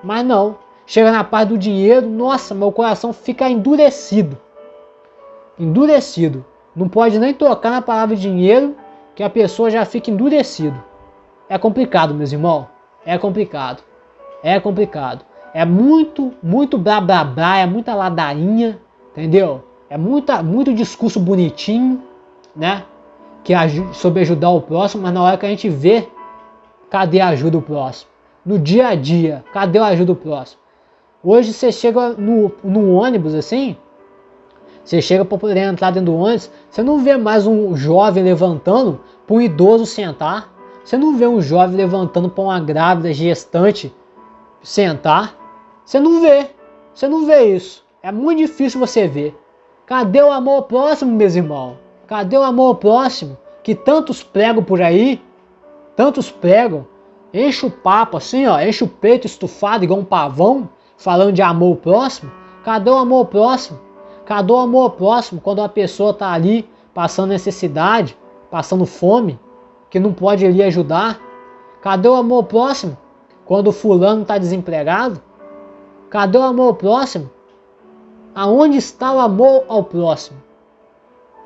Mas não. Chega na parte do dinheiro, nossa, meu coração fica endurecido. Endurecido. Não pode nem tocar na palavra dinheiro, que a pessoa já fica endurecido. É complicado, meus irmãos. É complicado. É complicado. É muito blá blá blá, é muita ladainha, entendeu? É muito discurso bonitinho, né? Que sobre ajudar o próximo, mas na hora que a gente vê, cadê a ajuda do próximo? No dia a dia, cadê a ajuda do próximo? Hoje você chega no ônibus assim, você chega para poder entrar dentro do ônibus, você não vê mais um jovem levantando para um idoso sentar. Você não vê um jovem levantando para uma grávida gestante sentar. Você não vê isso. É muito difícil você ver. Cadê o amor próximo, meus irmãos? Cadê o amor próximo? Que tantos pregam por aí, tantos pregam, enche o papo assim, ó, enche o peito estufado igual um pavão, falando de amor próximo. Cadê o amor próximo? Cadê o amor próximo quando a pessoa está ali passando necessidade, passando fome, que não pode ali ajudar? Cadê o amor ao próximo? Quando o fulano está desempregado? Cadê o amor ao próximo? Aonde está o amor ao próximo?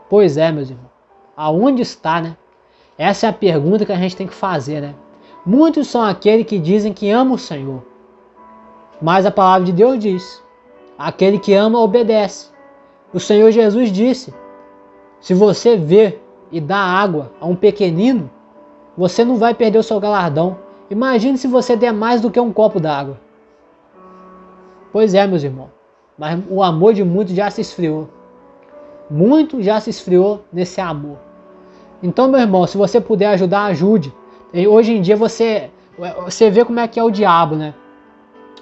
Pois é, meus irmãos. Aonde está, né? Essa é a pergunta que a gente tem que fazer, né? Muitos são aqueles que dizem que amam o Senhor. Mas a palavra de Deus diz: aquele que ama, obedece. O Senhor Jesus disse: se você vê e dá água a um pequenino, você não vai perder o seu galardão. Imagine se você der mais do que um copo d'água. Pois é, meus irmãos. Mas o amor de muitos já se esfriou. Muito já se esfriou nesse amor. Então, meu irmão, se você puder ajudar, ajude. E hoje em dia você vê como é que é o diabo, né?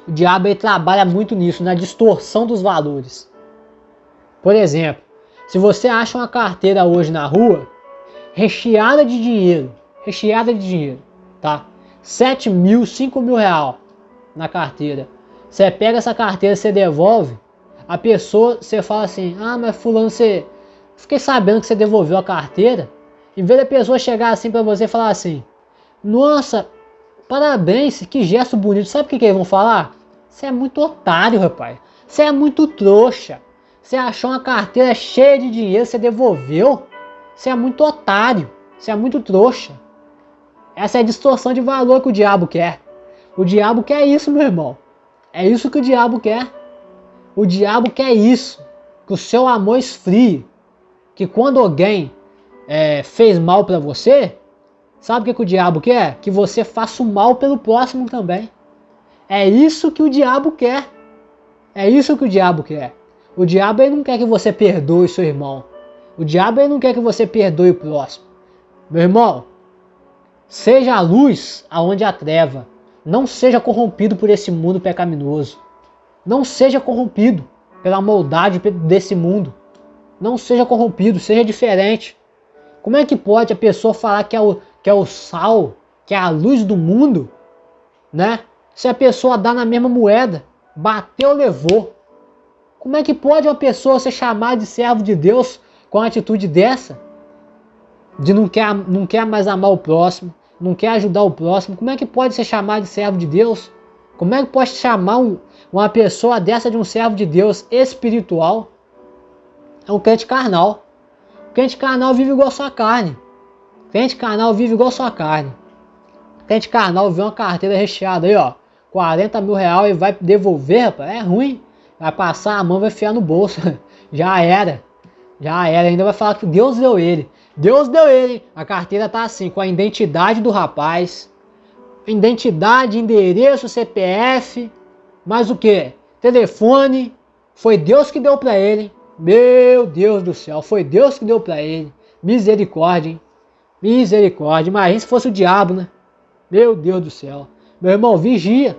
O diabo ele trabalha muito nisso, na distorção dos valores. Por exemplo, se você acha uma carteira hoje na rua, recheada de dinheiro, tá? 7 mil, 5 mil reais na carteira. Você pega essa carteira, você devolve, a pessoa, você fala assim: ah, mas fulano, fiquei sabendo que você devolveu a carteira. Em vez da pessoa chegar assim pra você e falar assim: nossa, parabéns, que gesto bonito. Sabe o que eles vão falar? Você é muito otário, rapaz. Você é muito trouxa. Você achou uma carteira cheia de dinheiro, você devolveu. Você é muito otário. Você é muito trouxa. Essa é a distorção de valor que o diabo quer. O diabo quer isso, meu irmão. É isso que o diabo quer. O diabo quer isso. Que o seu amor esfrie. Que quando alguém fez mal pra você, sabe o que o diabo quer? Que você faça o mal pelo próximo também. É isso que o diabo quer. É isso que o diabo quer. O diabo ele não quer que você perdoe seu irmão. O diabo ele não quer que você perdoe o próximo. Meu irmão, seja a luz aonde há treva. Não seja corrompido por esse mundo pecaminoso. Não seja corrompido pela maldade desse mundo. Não seja corrompido, seja diferente. Como é que pode a pessoa falar que é o sal, que é a luz do mundo, né? Se a pessoa dá na mesma moeda, bateu, levou. Como é que pode uma pessoa ser chamada de servo de Deus com uma atitude dessa? De não quer mais amar o próximo, não quer ajudar o próximo. Como é que pode ser chamado de servo de Deus? Como é que pode chamar uma pessoa dessa de um servo de Deus espiritual? É um crente carnal. O crente carnal vive igual a sua carne. O crente carnal vive igual a sua carne. O crente carnal vê uma carteira recheada aí, ó, 40 mil reais e vai devolver, rapaz, é ruim. Vai passar a mão, vai enfiar no bolso. Já era. Já era. Ainda vai falar que Deus deu ele. Deus deu ele. A carteira tá assim, com a identidade do rapaz. Identidade, endereço, CPF. Mais o que? Telefone. Foi Deus que deu pra ele. Meu Deus do céu. Foi Deus que deu pra ele. Misericórdia, hein? Misericórdia. Imagina se fosse o diabo, né? Meu Deus do céu. Meu irmão, vigia.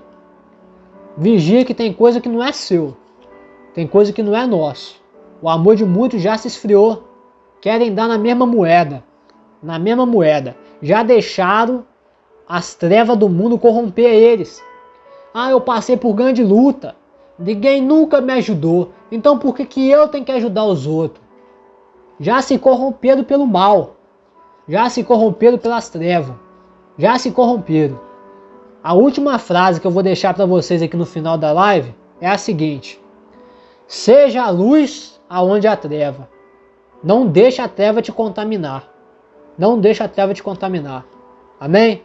Vigia que tem coisa que não é seu. Tem coisa que não é nosso. O amor de muitos já se esfriou. Querem dar na mesma moeda. Na mesma moeda. Já deixaram as trevas do mundo corromper eles. Ah, eu passei por grande luta. Ninguém nunca me ajudou. Então por que eu tenho que ajudar os outros? Já se corromperam pelo mal. Já se corromperam pelas trevas. Já se corromperam. A última frase que eu vou deixar para vocês aqui no final da live é a seguinte: seja a luz aonde há treva. Não deixe a treva te contaminar. Não deixe a treva te contaminar. Amém?